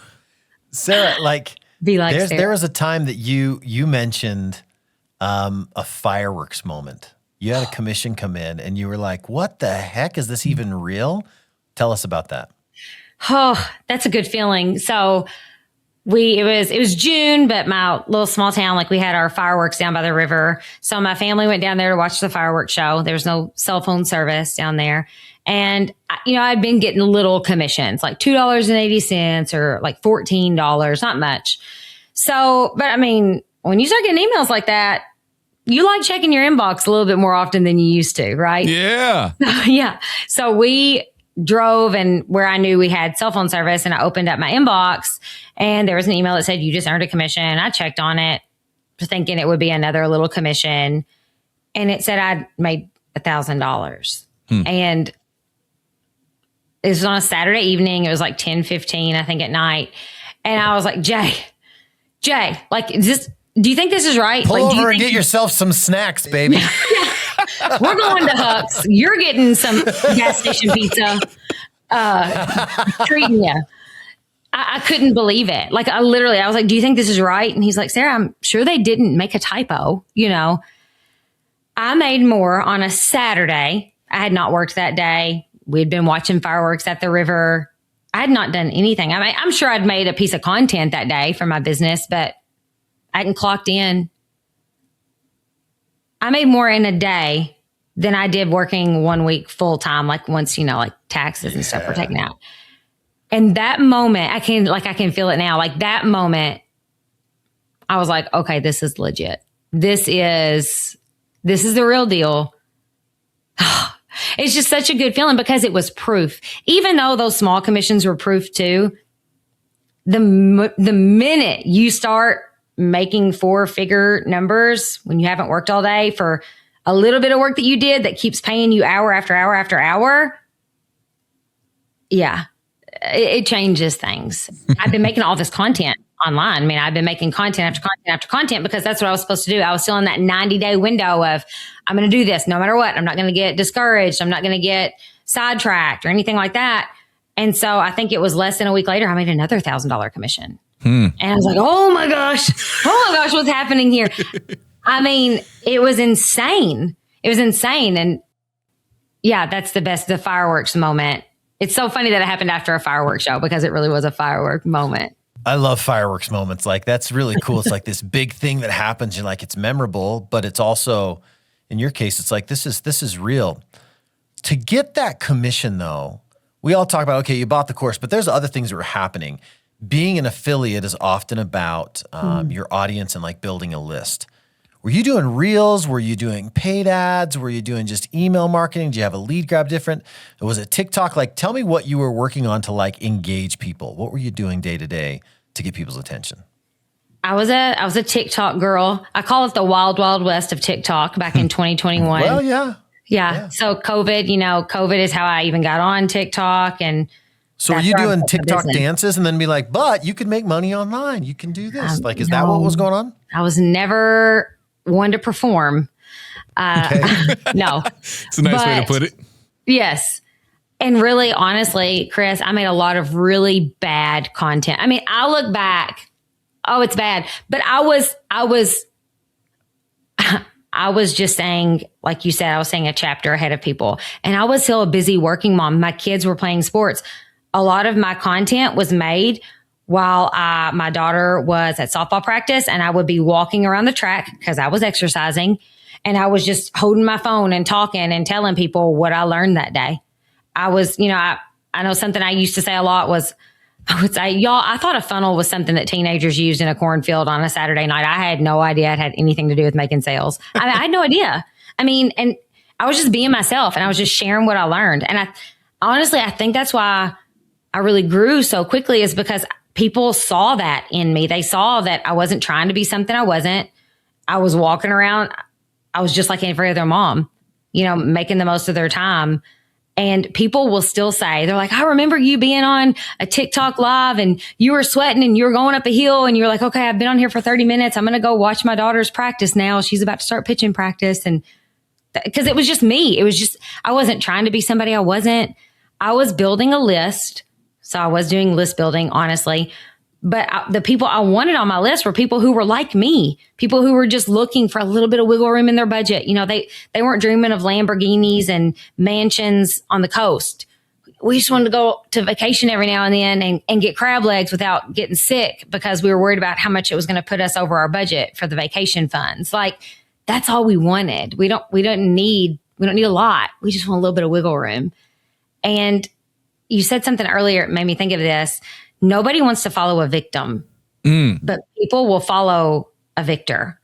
Sarah, Be like Sarah. there was a time that you mentioned a fireworks moment. You had a commission come in and you were like, what the heck? Is this even real? Tell us about that. Oh, that's a good feeling. So it was June, but my little small town, we had our fireworks down by the river. So my family went down there to watch the fireworks show. There was no cell phone service down there. And, I'd been getting little commissions, like $2.80 or like $14, not much. So, but when you start getting emails like that, you like checking your inbox a little bit more often than you used to, right? Yeah. Yeah. So we drove and where I knew we had cell phone service, and I opened up my inbox and there was an email that said, you just earned a commission. I checked on it thinking it would be another little commission. And it said I'd made $1,000. And It was on a Saturday evening. It was like 10:15, I think, at night. And I was like, Jay, like, do you think this is right? Pull like, over and get yourself some snacks, baby. We're going to Huck's. You're getting some gas station pizza. Treating you. I couldn't believe it. Like, I was like, do you think this is right? And he's like, Sarah, I'm sure they didn't make a typo. I made more on a Saturday. I had not worked that day. We'd been watching fireworks at the river. I had not done anything. I mean, I'm sure I'd made a piece of content that day for my business, but I hadn't clocked in. I made more in a day than I did working 1 week full time, like once, like taxes and stuff were taken out. And that moment, I can feel it now. Like that moment, I was like, okay, this is legit. This is the real deal. It's just such a good feeling because it was proof. Even though those small commissions were proof too, the minute you start making 4-figure numbers when you haven't worked all day for a little bit of work that you did that keeps paying you hour after hour after hour, yeah, it changes things. I've been making all this content online. I mean, I've been making content after content after content because that's what I was supposed to do. I was still in that 90-day window of, I'm going to do this no matter what. I'm not going to get discouraged. I'm not going to get sidetracked or anything like that. And so I think it was less than a week later, I made another $1,000 commission. And I was like, oh my gosh, what's happening here? I mean, it was insane. And yeah, that's the fireworks moment. It's so funny that it happened after a fireworks show because it really was a firework moment. I love fireworks moments. Like, that's really cool. It's like this big thing that happens and like, it's memorable, but it's also, in your case, it's like, this is real. To get that commission though, we all talk about, okay, you bought the course, but there's other things that were happening. Being an affiliate is often about your audience and like building a list. Were you doing reels? Were you doing paid ads? Were you doing just email marketing? Do you have a lead grab different? Was it TikTok? Like, tell me what you were working on to like engage people. What were you doing day to day to get people's attention? I was a TikTok girl. I call it the wild, wild west of TikTok back in 2021. Well, yeah. So COVID is how I even got on TikTok. And so are you doing TikTok dances and then be like, but you can make money online. You can do this. Like, is that what was going on? I was never one to perform. No. It's a nice way to put it. Yes. And really, honestly, Chris, I made a lot of really bad content. I mean, I look back, oh, it's bad. But I was just saying, like you said, I was saying a chapter ahead of people. And I was still a busy working mom. My kids were playing sports. A lot of my content was made while my daughter was at softball practice, and I would be walking around the track because I was exercising, and I was just holding my phone and talking and telling people what I learned that day. I was, I know something I used to say a lot was, I would say, y'all, I thought a funnel was something that teenagers used in a cornfield on a Saturday night. I had no idea it had anything to do with making sales. I had no idea. I mean, and I was just being myself, and I was just sharing what I learned. And I think that's why I really grew so quickly, is because people saw that in me. They saw that I wasn't trying to be something I wasn't. I was walking around. I was just like every other mom, making the most of their time. And people will still say, they're like, I remember you being on a TikTok live and you were sweating and you were going up a hill and you're like, okay, I've been on here for 30 minutes. I'm going to go watch my daughter's practice now. She's about to start pitching practice. And because it was just me. I wasn't trying to be somebody I wasn't. I was building a list. So I was doing list building, honestly. But the people I wanted on my list were people who were like me, people who were just looking for a little bit of wiggle room in their budget. They weren't dreaming of Lamborghinis and mansions on the coast. We just wanted to go to vacation every now and then and get crab legs without getting sick because we were worried about how much it was going to put us over our budget for the vacation funds. Like, that's all we wanted. We don't need a lot. We just want a little bit of wiggle room. And you said something earlier, it made me think of this. Nobody wants to follow a victim, but people will follow a victor.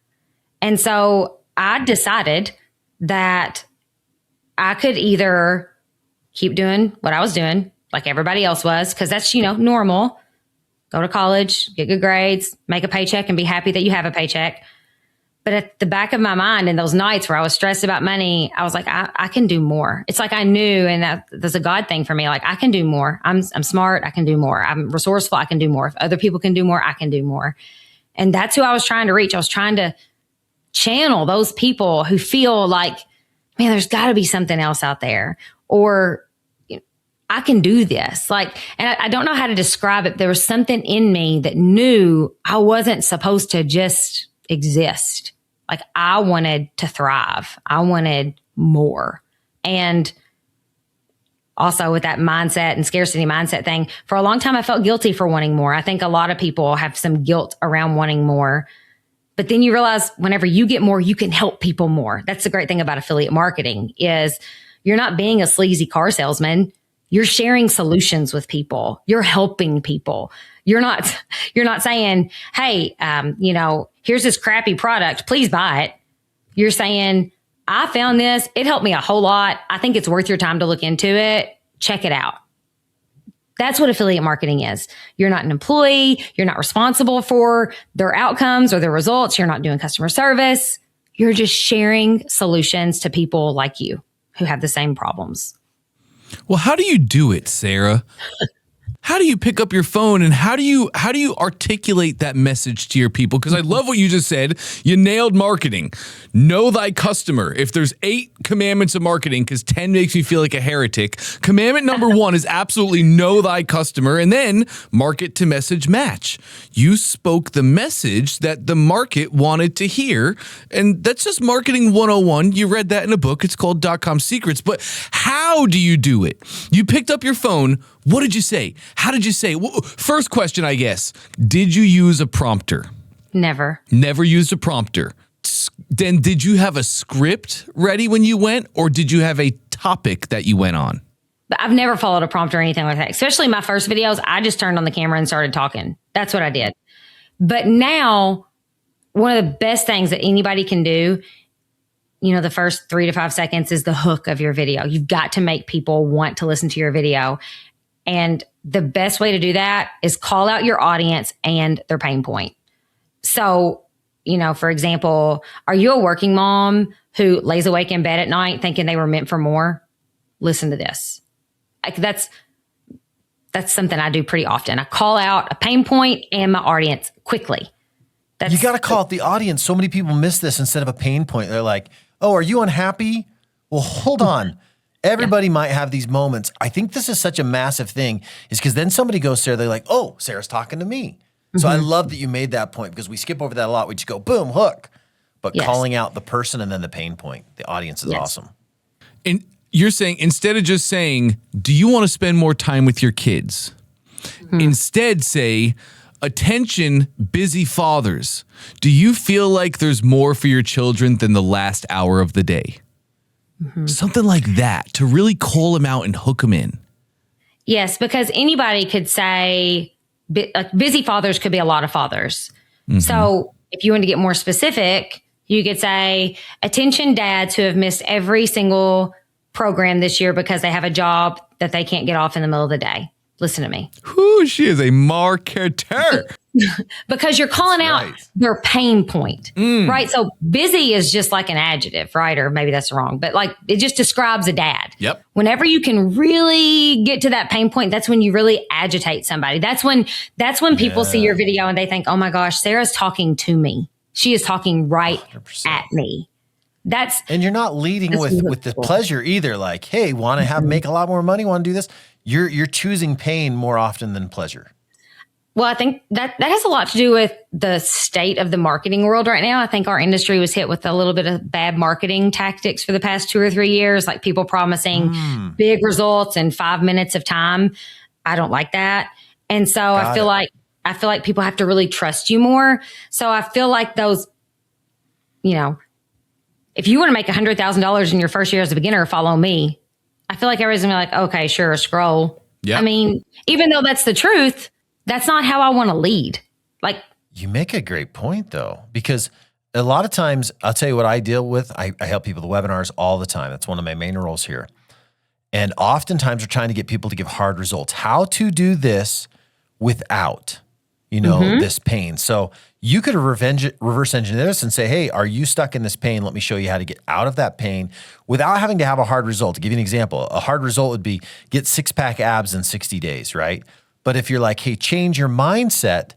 And so I decided that I could either keep doing what I was doing, like everybody else was, because that's, normal. Go to college, get good grades, make a paycheck, and be happy that you have a paycheck. But at the back of my mind, in those nights where I was stressed about money, I was like, I can do more. It's like I knew, and that's a God thing for me. Like, I can do more. I'm smart. I can do more. I'm resourceful. I can do more. If other people can do more, I can do more. And that's who I was trying to reach. I was trying to channel those people who feel like, man, there's got to be something else out there, or I can do this. Like, and I don't know how to describe it. There was something in me that knew I wasn't supposed to just exist. Like, I wanted to thrive. I wanted more. And also with that mindset and scarcity mindset thing, for a long time, I felt guilty for wanting more. I think a lot of people have some guilt around wanting more. But then you realize whenever you get more, you can help people more. That's the great thing about affiliate marketing is you're not being a sleazy car salesman. You're sharing solutions with people. You're helping people. You're not saying, hey, here's this crappy product. Please buy it. You're saying, I found this. It helped me a whole lot. I think it's worth your time to look into it. Check it out. That's what affiliate marketing is. You're not an employee. You're not responsible for their outcomes or their results. You're not doing customer service. You're just sharing solutions to people like you who have the same problems. Well, how do you do it, Sarah? How do you pick up your phone and how do you articulate that message to your people? Because I love what you just said. You nailed marketing. Know thy customer. If there's 8 commandments of marketing, because 10 makes me feel like a heretic, commandment number 1 is absolutely know thy customer, and then market to message match. You spoke the message that the market wanted to hear, and that's just marketing 101. You read that in a book. It's called .com Secrets. But how do you do it? You picked up your phone. What did you say? How did you say? First question, I guess. Did you use a prompter? Never. Never used a prompter. Then did you have a script ready when you went, or did you have a topic that you went on? But I've never followed a prompt or anything like that. Especially my first videos, I just turned on the camera and started talking. That's what I did. But now, one of the best things that anybody can do, the first 3 to 5 seconds is the hook of your video. You've got to make people want to listen to your video. And the best way to do that is call out your audience and their pain point. So, for example, are you a working mom who lays awake in bed at night thinking they were meant for more? Listen to this. Like that's something I do pretty often. I call out a pain point and my audience quickly. You got to call out the audience. So many people miss this instead of a pain point. They're like, oh, are you unhappy? Well, hold on. Everybody might have these moments. I think this is such a massive thing is because then somebody goes there, they're like, oh, Sarah's talking to me. So I love that you made that point because we skip over that a lot. We just go, boom, hook. But calling out the person and then the pain point, the audience is awesome. And you're saying, instead of just saying, do you want to spend more time with your kids? Instead say, attention, busy fathers. Do you feel like there's more for your children than the last hour of the day? Something like that to really call them out and hook them in. Yes, because anybody could say, busy fathers could be a lot of fathers. So if you want to get more specific, you could say, attention dads who have missed every single program this year because they have a job that they can't get off in the middle of the day. Listen to me. Whoo, she is a marketer. Because you're calling out their pain point, right? So busy is just like an adjective, right? Or maybe that's wrong, but like it just describes a dad. Yep. Whenever you can really get to that pain point, that's when you really agitate somebody. That's when people see your video and they think, oh my gosh, Sarah's talking to me. She is talking right 100%. At me. And you're not leading with the pleasure either. Like, hey, want to make a lot more money? Want to do this? You're choosing pain more often than pleasure. Well, I think that has a lot to do with the state of the marketing world right now. I think our industry was hit with a little bit of bad marketing tactics for the past 2 or 3 years, like people promising big results in 5 minutes of time. I don't like that. And so I feel like people have to really trust you more. So I feel like those, if you want to make $100,000 in your first year as a beginner, follow me. I feel like everybody's gonna be like, okay, sure, scroll. Yep. I mean, even though that's the truth, that's not how I want to lead. Like, you make a great point though, because a lot of times I'll tell you what I deal with. I help people with webinars all the time. That's one of my main roles here. And oftentimes we're trying to get people to give hard results. How to do this without. this pain. So you could reverse engineer this and say, hey, are you stuck in this pain? Let me show you how to get out of that pain without having to have a hard result. To give you an example, a hard result would be get 6-pack abs in 60 days, right? But if you're like, hey, change your mindset,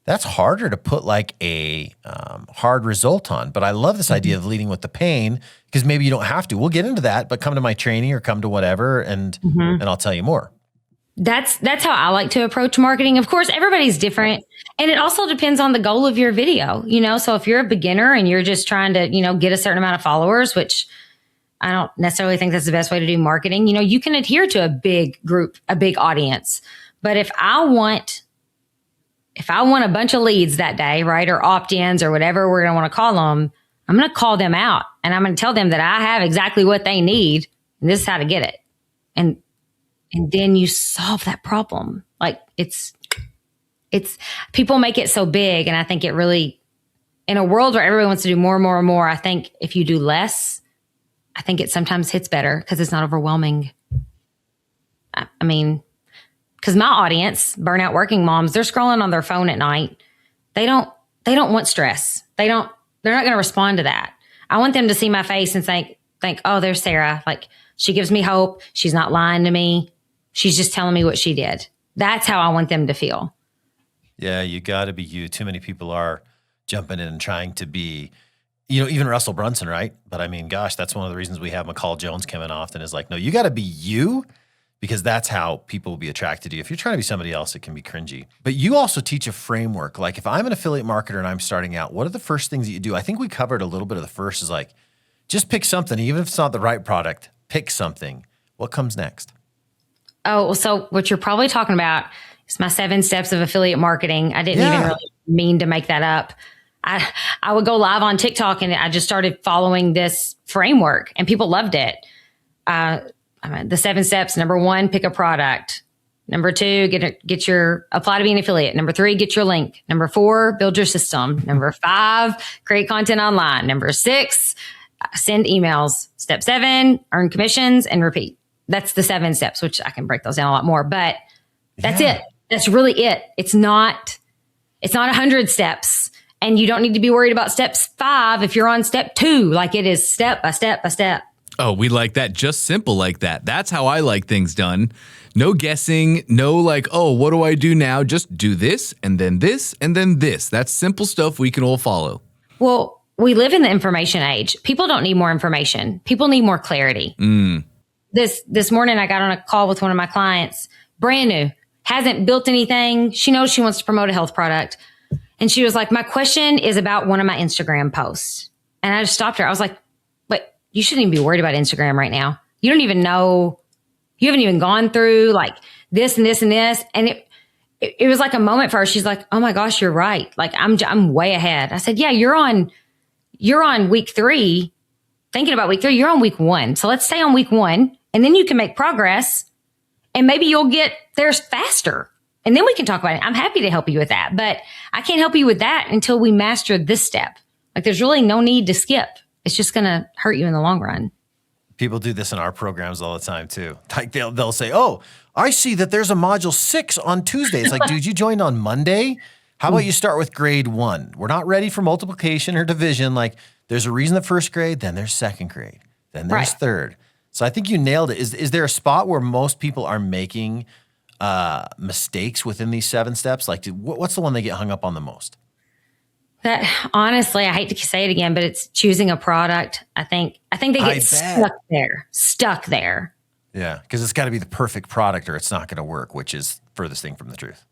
that's harder to put like a hard result on. But I love this idea of leading with the pain because maybe you don't have to. We'll get into that, but come to my training or come to whatever and I'll tell you more. That's how I like to approach marketing. Of course, everybody's different. And it also depends on the goal of your video, So if you're a beginner and you're just trying to, get a certain amount of followers, which I don't necessarily think that's the best way to do marketing, you can adhere to a big group, a big audience. But if I want a bunch of leads that day, right, or opt-ins or whatever we're going to want to call them, I'm going to call them out and I'm going to tell them that I have exactly what they need and this is how to get it. And then you solve that problem. Like it's people make it so big. And I think it really, in a world where everybody wants to do more and more and more, I think if you do less, I think it sometimes hits better because it's not overwhelming. I mean, because my audience, burnout working moms, they're scrolling on their phone at night. They don't want stress. They're not going to respond to that. I want them to see my face and think, oh, there's Sarah. Like she gives me hope. She's not lying to me. She's just telling me what she did. That's how I want them to feel. Yeah, you got to be you. Too many people are jumping in and trying to be, even Russell Brunson, right? But I mean, gosh, that's one of the reasons we have McCall Jones coming often is like, no, you got to be you because that's how people will be attracted to you. If you're trying to be somebody else, it can be cringy. But you also teach a framework. Like if I'm an affiliate marketer and I'm starting out, what are the first things that you do? I think we covered a little bit of the first is like, just pick something. Even if it's not the right product, pick something. What comes next? Oh, so what you're probably talking about is my 7 steps of affiliate marketing. I didn't even really mean to make that up. I would go live on TikTok and I just started following this framework and people loved it. The 7 steps. Number 1, pick a product. Number 2, apply to be an affiliate. Number 3, get your link. Number 4, build your system. Number 5, create content online. Number 6, send emails. Step 7, earn commissions and repeat. That's the 7 steps, which I can break those down a lot more, but that's it. That's really it. It's not 100 steps and you don't need to be worried about steps 5 if you're on step 2, like it is step by step by step. Oh, we like that. Just simple like that. That's how I like things done. No guessing, no like, oh, what do I do now? Just do this and then this and then this. That's simple stuff we can all follow. Well, we live in the information age. People don't need more information. People need more clarity. This morning, I got on a call with one of my clients, brand new, hasn't built anything. She knows she wants to promote a health product. And she was like, my question is about one of my Instagram posts. And I just stopped her. I was like, but you shouldn't even be worried about Instagram right now. You don't even know, you haven't even gone through like this and this and this. And it was like a moment for her. She's like, oh my gosh, you're right. Like I'm way ahead. I said, yeah, you're on week 3, thinking about week 3, you're on week 1. So let's stay on week 1. And then you can make progress and maybe you'll get there faster. And then we can talk about it. I'm happy to help you with that, but I can't help you with that until we master this step. Like there's really no need to skip. It's just going to hurt you in the long run. People do this in our programs all the time too. Like they'll say, oh, I see that there's a module 6 on Tuesday. It's like, dude, you joined on Monday. How about you start with grade 1? We're not ready for multiplication or division. Like there's a reason the first grade, then there's second grade, then there's third. So I think you nailed it. Is there a spot where most people are making mistakes within these 7 steps? Like what's the one they get hung up on the most? That honestly, I hate to say it again, but it's choosing a product. I think they get stuck there. Yeah, because it's got to be the perfect product or it's not going to work, which is furthest thing from the truth.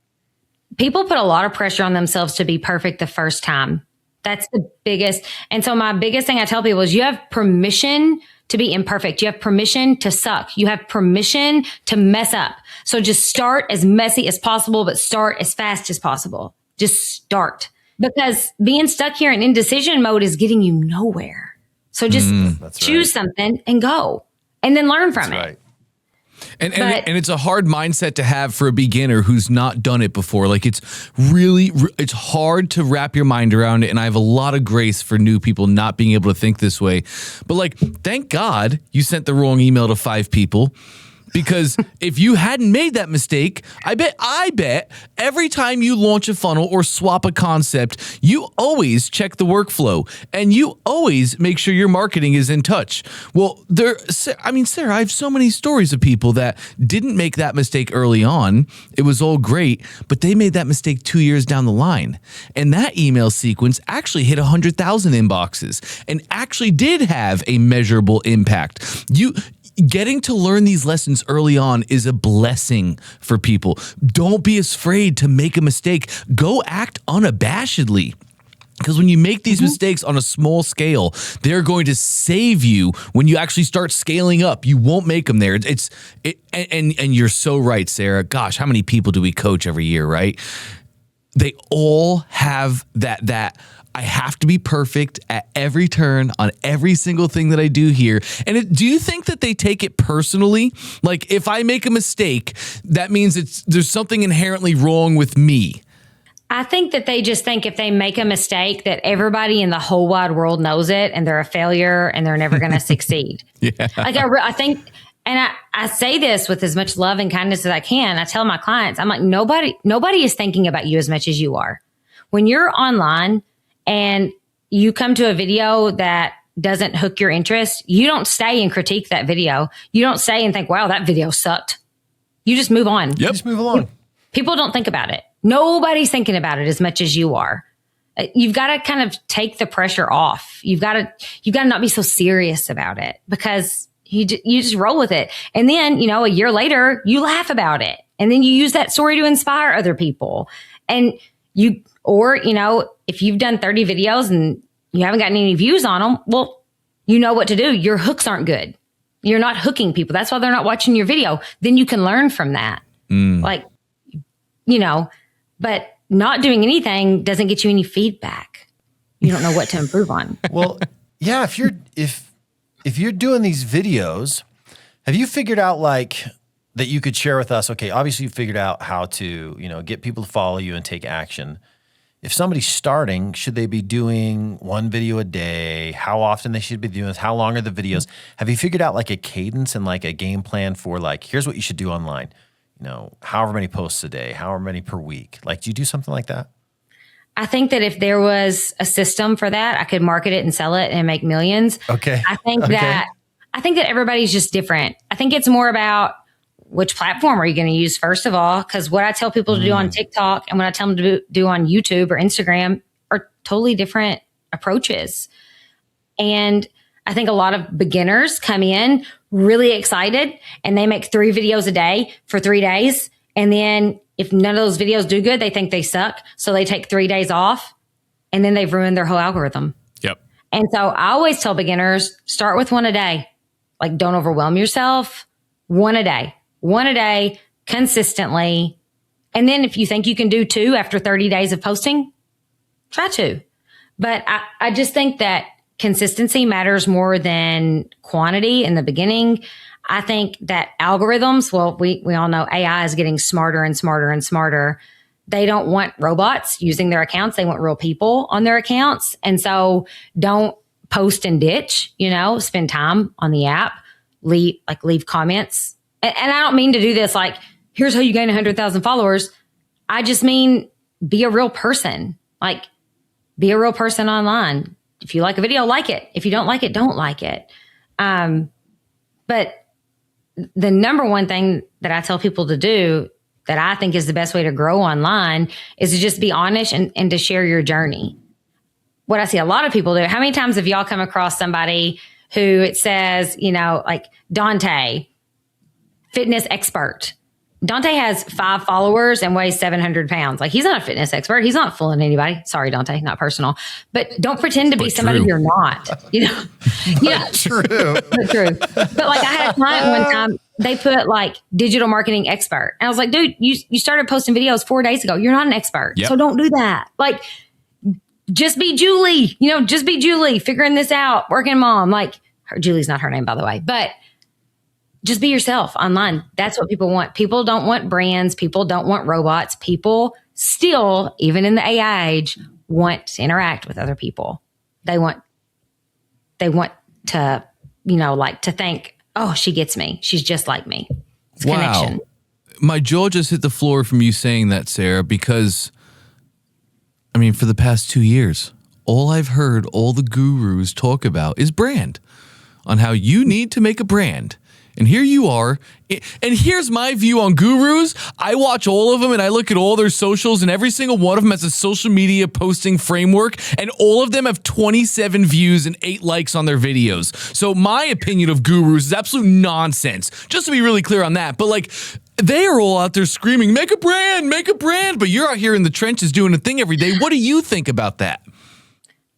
People put a lot of pressure on themselves to be perfect the first time. That's the biggest. And so my biggest thing I tell people is you have permission to be imperfect. You have permission to suck. You have permission to mess up. So just start as messy as possible, but start as fast as possible. Just start. Because being stuck here in indecision mode is getting you nowhere. So just choose something and go. And then learn from it. Right. And it's a hard mindset to have for a beginner who's not done it before. Like it's hard to wrap your mind around it. And I have a lot of grace for new people not being able to think this way. But like, thank God you sent the wrong email to 5 people. Because if you hadn't made that mistake, I bet every time you launch a funnel or swap a concept, you always check the workflow and you always make sure your marketing is in touch. Well, Sarah, I have so many stories of people that didn't make that mistake early on. It was all great, but they made that mistake 2 years down the line. And that email sequence actually hit 100,000 inboxes and actually did have a measurable impact. Getting to learn these lessons early on is a blessing for people. Don't be afraid to make a mistake. Go act unabashedly. Because when you make these mistakes on a small scale, they're going to save you when you actually start scaling up. You won't make them there. And you're so right, Sarah. Gosh, how many people do we coach every year, right? They all have that I have to be perfect at every turn on every single thing that I do here. And do you think that they take it personally? Like if I make a mistake, that means there's something inherently wrong with me. I think that they just think if they make a mistake that everybody in the whole wide world knows it and they're a failure and they're never going to succeed. Yeah. Like I think, and I say this with as much love and kindness as I can. I tell my clients, I'm like, nobody is thinking about you as much as you are. When you're online and you come to a video that doesn't hook your interest, you don't stay and critique that video. You don't stay and think, wow, that video sucked. You just move on. Yep. You just move along. People don't think about it. Nobody's thinking about it as much as you are. You've got to kind of take the pressure off. You've got to not be so serious about it because you just roll with it. And then, a year later, you laugh about it. And then you use that story to inspire other people. And if you've done 30 videos and you haven't gotten any views on them, well, you know what to do. Your hooks aren't good. You're not hooking people. That's why they're not watching your video. Then you can learn from that. But not doing anything doesn't get you any feedback. You don't know what to improve on. Well, yeah, if you're doing these videos, have you figured out that you could share with us? Okay, obviously you figured out how to, get people to follow you and take action. If somebody's starting, should they be doing one video a day? How often they should be doing this? How long are the videos? Have you figured out a cadence and a game plan for here's what you should do online? However many posts a day, however many per week. Do you do something like that? I think that if there was a system for that, I could market it and sell it and make millions. Okay. I think that everybody's just different. I think it's more about which platform are you going to use, first of all, because what I tell people to do on TikTok and what I tell them to do on YouTube or Instagram are totally different approaches. And I think a lot of beginners come in really excited and they make 3 videos a day for 3 days. And then if none of those videos do good, they think they suck. So they take 3 days off and then they've ruined their whole algorithm. Yep. And so I always tell beginners, start with 1 a day. Don't overwhelm yourself. 1 a day, consistently. And then if you think you can do 2 after 30 days of posting, try 2. But I just think that consistency matters more than quantity in the beginning. I think that algorithms, well, we all know AI is getting smarter and smarter and smarter. They don't want robots using their accounts. They want real people on their accounts. And so don't post and ditch, spend time on the app, leave comments. And I don't mean to do this here's how you gain 100,000 followers. I just mean be a real person. Be a real person online. If you like a video, like it. If you don't like it, don't like it. But the number one thing that I tell people to do that I think is the best way to grow online is to just be honest and to share your journey. What I see a lot of people do, how many times have y'all come across somebody who it says, Dante, fitness expert. Dante has 5 followers and weighs 700 pounds. He's not a fitness expert. He's not fooling anybody. Sorry, Dante, not personal. But don't pretend to be somebody you're not. Yeah, true. But true. But I had a client one time, they put digital marketing expert. And I was like, dude, you started posting videos 4 days ago. You're not an expert. Yep. So don't do that. Just be Julie, just be Julie, figuring this out, working mom. Julie's not her name, by the way, but just be yourself online. That's what people want. People don't want brands. People don't want robots. People still, even in the AI age, want to interact with other people. They want to, to think, oh, she gets me. She's just like me. It's connection. My jaw just hit the floor from you saying that, Sarah, because, I mean, for the past 2 years, all I've heard all the gurus talk about is brand, on how you need to make a brand. And here you are. And here's my view on gurus. I watch all of them and I look at all their socials, and every single one of them has a social media posting framework, and all of them have 27 views and 8 likes on their videos. So my opinion of gurus is absolute nonsense. Just to be really clear on that. But like, they are all out there screaming, make a brand, but you're out here in the trenches doing a thing every day. What do you think about that?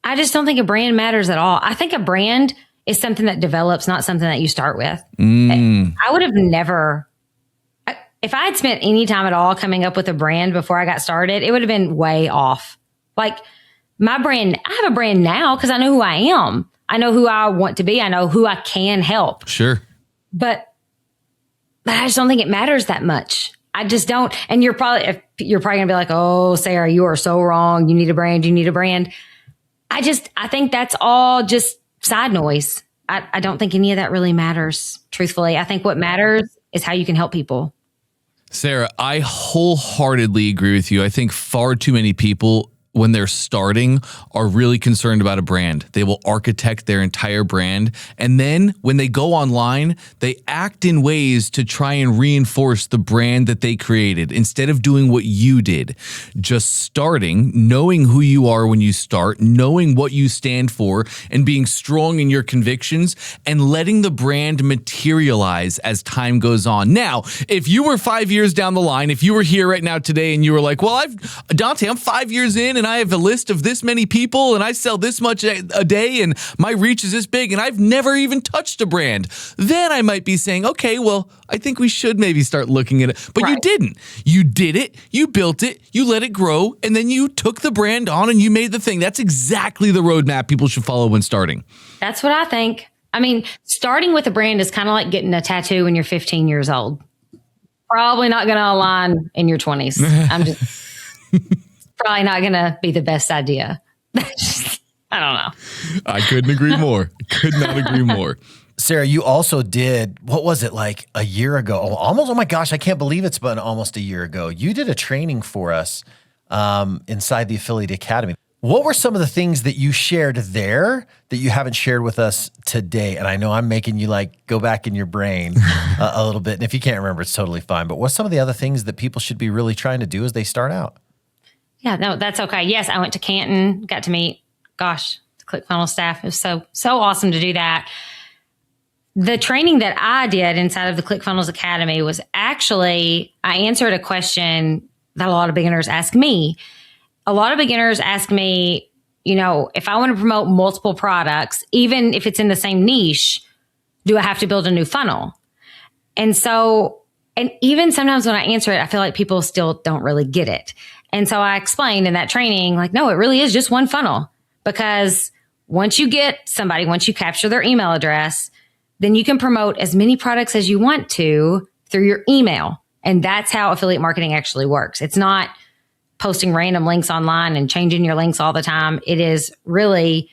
I just don't think a brand matters at all. I think a brand is something that develops, not something that you start with. I would have never, if I had spent any time at all coming up with a brand before I got started, it would have been way off. Like my brand, I have a brand now because I know who I am. I know who I want to be. I know who I can help. Sure. But I just don't think it matters that much. I just don't. And you're probably going to be like, oh, Sarah, you are so wrong. You need a brand. I think that's all just side noise. I don't think any of that really matters, truthfully. I think what matters is how you can help people. Sarah, I wholeheartedly agree with you. I think far too many people, when they're starting, are really concerned about a brand. They will architect their entire brand. And then when they go online, they act in ways to try and reinforce the brand that they created instead of doing what you did. Just starting, knowing who you are when you start, knowing what you stand for, and being strong in your convictions, and letting the brand materialize as time goes on. Now, if you were 5 years down the line, if you were here right now today and you were like, well, Dante, I'm 5 years in and I have a list of this many people and I sell this much a day and my reach is this big and I've never even touched a brand, then I might be saying, okay, well, I think we should maybe start looking at it. But right. You didn't. You did it. You built it. You let it grow. And then you took the brand on and you made the thing. That's exactly the roadmap people should follow when starting. That's what I think. I mean, starting with a brand is kind of like getting a tattoo when you're 15 years old. Probably not going to align in your 20s. I'm just... probably not going to be the best idea. I don't know. I couldn't agree more. Could not agree more. Sarah, you also did, what was it, like a year ago? Oh my gosh, I can't believe it's been almost a year ago. You did a training for us inside the Affiliate Academy. What were some of the things that you shared there that you haven't shared with us today? And I know I'm making you like go back in your brain a little bit. And if you can't remember, it's totally fine. But what's some of the other things that people should be really trying to do as they start out? Yeah, no, that's okay. Yes, I went to Canton, got to meet, the ClickFunnels staff. It was so awesome to do that. The training that I did inside of the ClickFunnels Academy was actually, I answered a question that a lot of beginners ask me. A lot of beginners ask me, if I want to promote multiple products, even if it's in the same niche, do I have to build a new funnel? And even sometimes when I answer it, I feel like people still don't really get it. And so I explained in that training, like, no, it really is just one funnel, because once you get somebody, once you capture their email address, then you can promote as many products as you want to through your email. And that's how affiliate marketing actually works. It's not posting random links online and changing your links all the time. It is really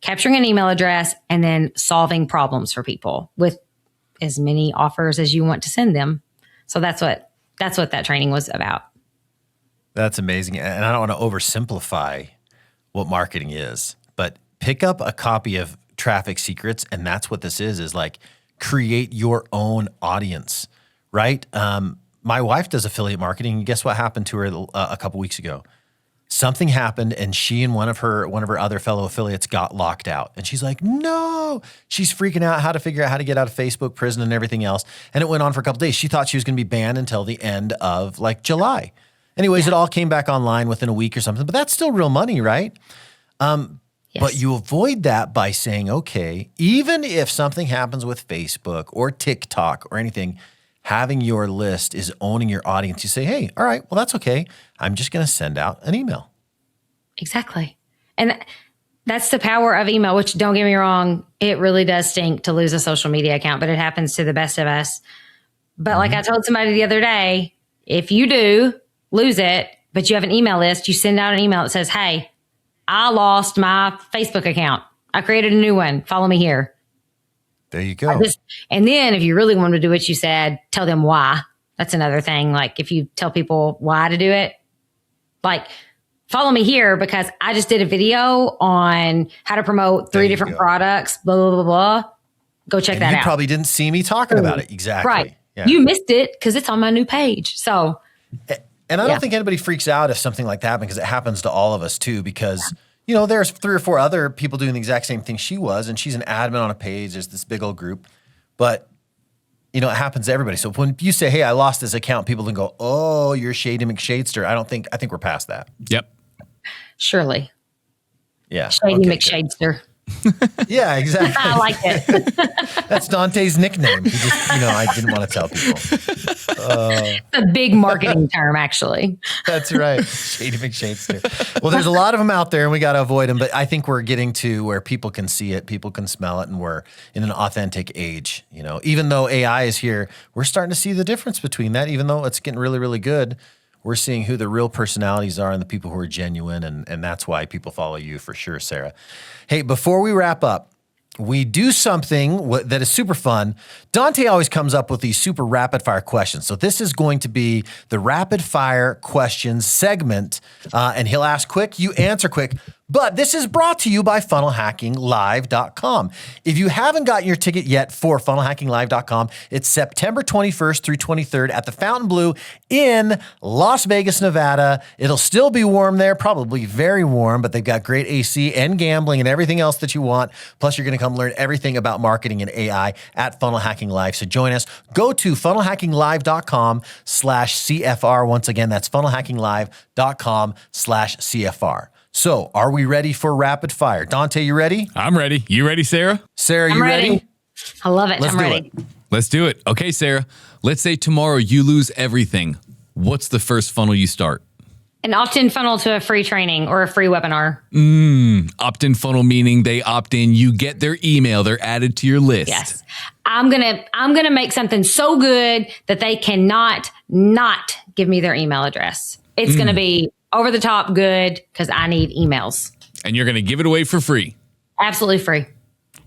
capturing an email address and then solving problems for people with as many offers as you want to send them. So that's what that training was about. That's amazing. And I don't want to oversimplify what marketing is, but pick up a copy of Traffic Secrets. And that's what this is like create your own audience, right? My wife does affiliate marketing. And guess what happened to her a couple weeks ago? Something happened and she and one of her other fellow affiliates got locked out. And she's like, no, she's freaking out how to figure out how to get out of Facebook prison and everything else. And it went on for a couple days. She thought she was going to be banned until the end of like July. Anyways, It all came back online within a week or something, but that's still real money, right? Yes. But you avoid that by saying, okay, even if something happens with Facebook or TikTok or anything, having your list is owning your audience. You say, hey, all right, well, that's okay. I'm just going to send out an email. Exactly. And that's the power of email, which don't get me wrong, it really does stink to lose a social media account, but it happens to the best of us. But like I told somebody the other day, if you do lose it, but you have an email list, you send out an email that says, hey, I lost my Facebook account. I created a new one. Follow me here. There you go. And then if you really want to do what you said, tell them why. That's another thing. Like if you tell people why to do it, like follow me here because I just did a video on how to promote 3 different products, blah, blah, blah, blah. Go check that out. You probably didn't see me talking about it. Exactly. Right. Yeah. You missed it because it's on my new page. So. And I don't think anybody freaks out if something like that happens because it happens to all of us too because, you know, there's 3 or 4 other people doing the exact same thing she was and she's an admin on a page. There's this big old group. But, you know, it happens to everybody. So when you say, hey, I lost this account, people then go, oh, you're Shady McShadester. I think we're past that. Yep. Surely. Yeah. Shady McShadester. Yeah, exactly. I like it. That's Dante's nickname. He just, you know, I didn't want to tell people. It's a big marketing term, actually. That's right. Shady McShadester. Well, there's a lot of them out there and we got to avoid them. But I think we're getting to where people can see it, people can smell it, and we're in an authentic age. You know, even though AI is here, we're starting to see the difference between that. Even though it's getting really, really good, we're seeing who the real personalities are and the people who are genuine. And that's why people follow you for sure, Sarah. Hey, before we wrap up, we do something that is super fun. Dante always comes up with these super rapid fire questions. So this is going to be the rapid fire questions segment. And he'll ask quick, you answer quick. But this is brought to you by funnelhackinglive.com. If you haven't gotten your ticket yet for funnelhackinglive.com, it's September 21st through 23rd at the Fontainebleau in Las Vegas, Nevada. It'll still be warm there, probably very warm, but they've got great AC and gambling and everything else that you want. Plus, you're going to come learn everything about marketing and AI at Funnel Hacking Live. So join us. Go to funnelhackinglive.com/CFR. Once again, that's funnelhackinglive.com/CFR. So, are we ready for rapid fire? Dante, you ready? I'm ready. You ready, Sarah? Sarah, you ready? I love it. Let's I'm do ready. it. Let's do it. Okay, Sarah. Let's say tomorrow you lose everything. What's the first funnel you start? An opt-in funnel to a free training or a free webinar. Opt-in funnel meaning they opt in, you get their email, they're added to your list. Yes. I'm gonna make something so good that they cannot not give me their email address. It's gonna be over the top good because I need emails. And you're going to give it away for free. Absolutely free.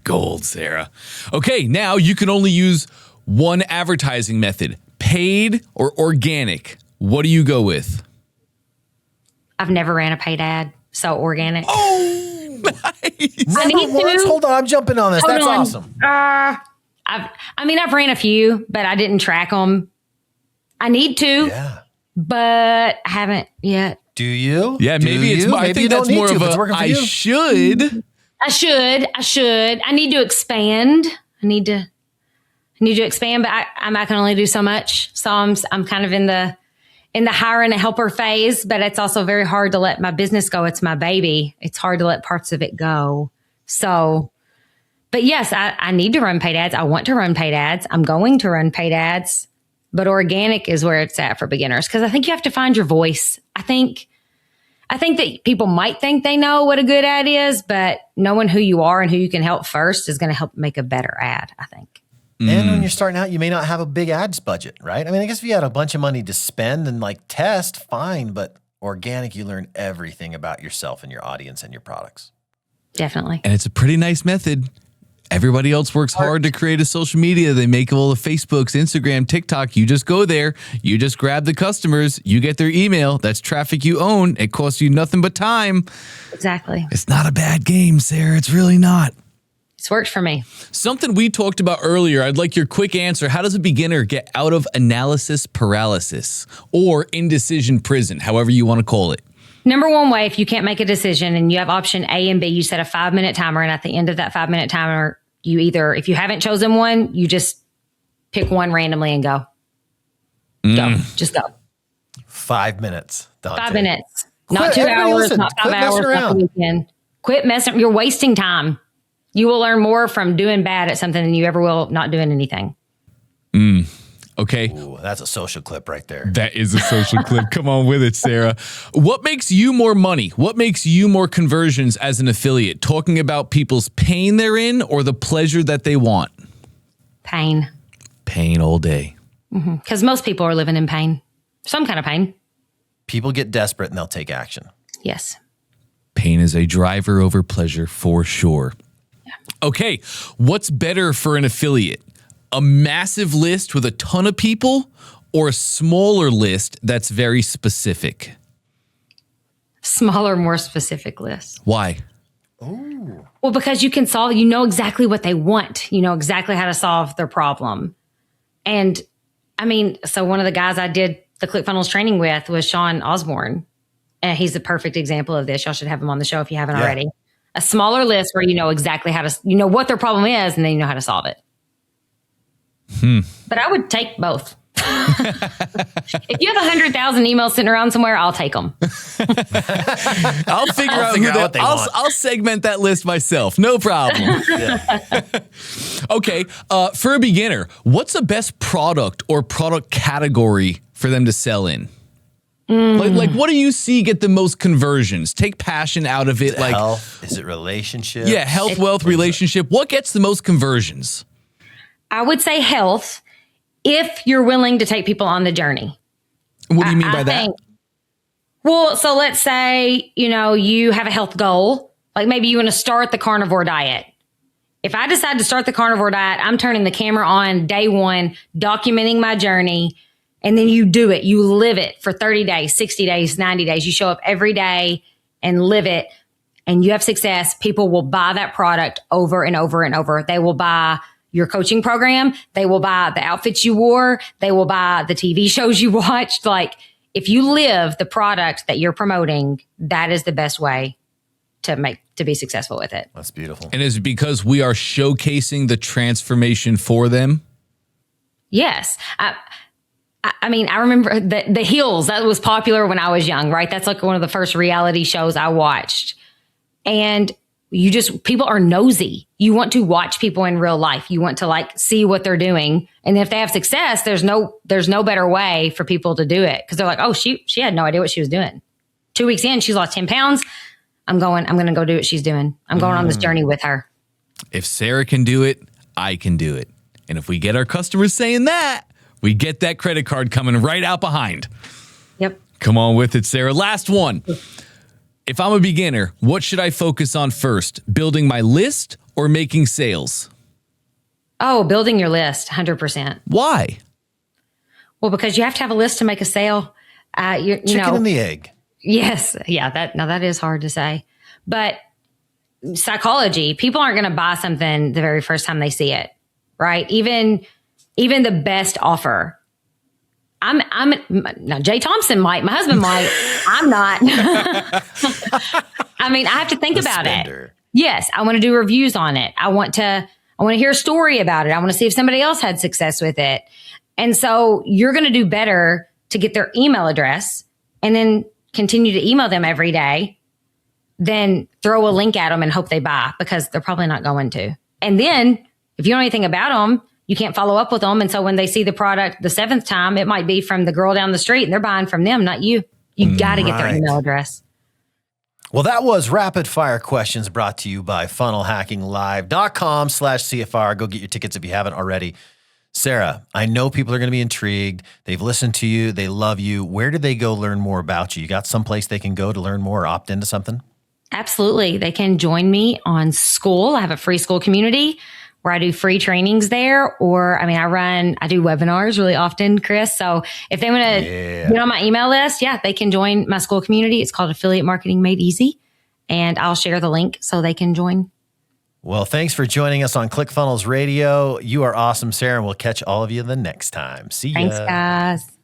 Gold, Sarah. Okay, now you can only use one advertising method, paid or organic. What do you go with? I've never ran a paid ad, so organic. Oh, nice. Never once? Hold on, I'm jumping on this. That's awesome. I've ran a few, but I didn't track them. I need to, but I haven't yet. Do you? Yeah, maybe it's. I think that's more of a. I should. I should. I need to expand. I need to expand, but I can only do so much. So I'm kind of in the hiring a helper phase, but it's also very hard to let my business go. It's my baby. It's hard to let parts of it go. So, but yes, I need to run paid ads. I want to run paid ads. I'm going to run paid ads, but organic is where it's at for beginners because I think you have to find your voice. I think that people might think they know what a good ad is, but knowing who you are and who you can help first is going to help make a better ad, I think. And when you're starting out, you may not have a big ads budget, right? I mean, I guess if you had a bunch of money to spend and like test, fine. But organic, you learn everything about yourself and your audience and your products. Definitely. And it's a pretty nice method. Everybody else works hard to create a social media. They make all the Facebooks, Instagram, TikTok. You just go there. You just grab the customers. You get their email. That's traffic you own. It costs you nothing but time. Exactly. It's not a bad game, Sarah. It's really not. It's worked for me. Something we talked about earlier. I'd like your quick answer. How does a beginner get out of analysis paralysis or indecision prison, however you want to call it? Number one way, if you can't make a decision and you have option A and B, you set a 5-minute timer. And at the end of that 5-minute timer, you either, if you haven't chosen one, you just pick one randomly and go. Go. Just go. 5 minutes. Dante. 5 minutes. Not 2 hours, not 5 hours, not the weekend. Quit messing. You're wasting time. You will learn more from doing bad at something than you ever will not doing anything. Okay. Ooh, that's a social clip right there. That is a social clip. Come on with it, Sarah. What makes you more money? What makes you more conversions as an affiliate? Talking about people's pain they're in or the pleasure that they want? Pain. Pain all day. Because most people are living in pain. Some kind of pain. People get desperate and they'll take action. Yes. Pain is a driver over pleasure for sure. Okay. What's better for an affiliate? A massive list with a ton of people or a smaller list that's very specific? Smaller, more specific lists. Why? Well, because you can solve, you know exactly what they want. You know exactly how to solve their problem. And I mean, so one of the guys I did the ClickFunnels training with was Sean Osborne. And he's the perfect example of this. Y'all should have him on the show if you haven't already. A smaller list where you know exactly how to, you know what their problem is, and then you know how to solve it. But I would take both. If you have 100,000 emails sitting around somewhere, I'll take them. I'll figure out what they want. I'll segment that list myself. No problem. Okay. For a beginner, what's the best product or product category for them to sell in? Like what do you see get the most conversions? Take passion out of it. Like health? Is it relationship? Yeah, health, wealth, relationship. What gets the most conversions? I would say health, if you're willing to take people on the journey. What do you mean by that? Well, so let's say, you know, you have a health goal. Like maybe you want to start the carnivore diet. If I decide to start the carnivore diet, I'm turning the camera on day one, documenting my journey. And then you do it. You live it for 30 days, 60 days, 90 days. You show up every day and live it. And you have success. People will buy that product over and over and over. They will buy your coaching program. They will buy the outfits you wore. They will buy the TV shows you watched. Like if you live the product that you're promoting, that is the best way to be successful with it. That's beautiful. And is it because we are showcasing the transformation for them? Yes. I mean, I remember the Hills, that was popular when I was young, right? That's like one of the first reality shows I watched. And people are nosy. You want to watch people in real life. You want to like see what they're doing. And if they have success, there's no better way for people to do it. Cause they're like, oh, she had no idea what she was doing. 2 weeks in, she's lost 10 pounds. I'm going to go do what she's doing. I'm going on this journey with her. If Sarah can do it, I can do it. And if we get our customers saying that, we get that credit card coming right out behind. Yep. Come on with it, Sarah. Last one. If I'm a beginner, what should I focus on first? Building my list or making sales? Oh, building your list, 100%. Why? Well, because you have to have a list to make a sale. Chicken and the egg. Yes. Yeah. That is hard to say. But psychology, people aren't going to buy something the very first time they see it, right? Even the best offer. Now Jay Thompson might, my husband might, I'm not. I mean, I have to think about it. Yes. I want to do reviews on it. I want to hear a story about it. I want to see if somebody else had success with it. And so you're going to do better to get their email address and then continue to email them every day than throw a link at them and hope they buy, because they're probably not going to. And then if you know anything about them, you can't follow up with them. And so when they see the product the 7th time, it might be from the girl down the street and they're buying from them, not you. You got to get their email address. Well, that was Rapid Fire Questions brought to you by funnelhackinglive.com/CFR. Go get your tickets if you haven't already. Sarah, I know people are going to be intrigued. They've listened to you. They love you. Where do they go learn more about you? You got someplace they can go to learn more or opt into something? Absolutely. They can join me on School. I have a free school community where I do free trainings there, or I do webinars really often, Chris. So if they want to get on my email list, they can join my school community. It's called Affiliate Marketing Made Easy, and I'll share the link so they can join. Well, thanks for joining us on ClickFunnels Radio. You are awesome, Sarah, and we'll catch all of you the next time. See ya. Thanks, guys.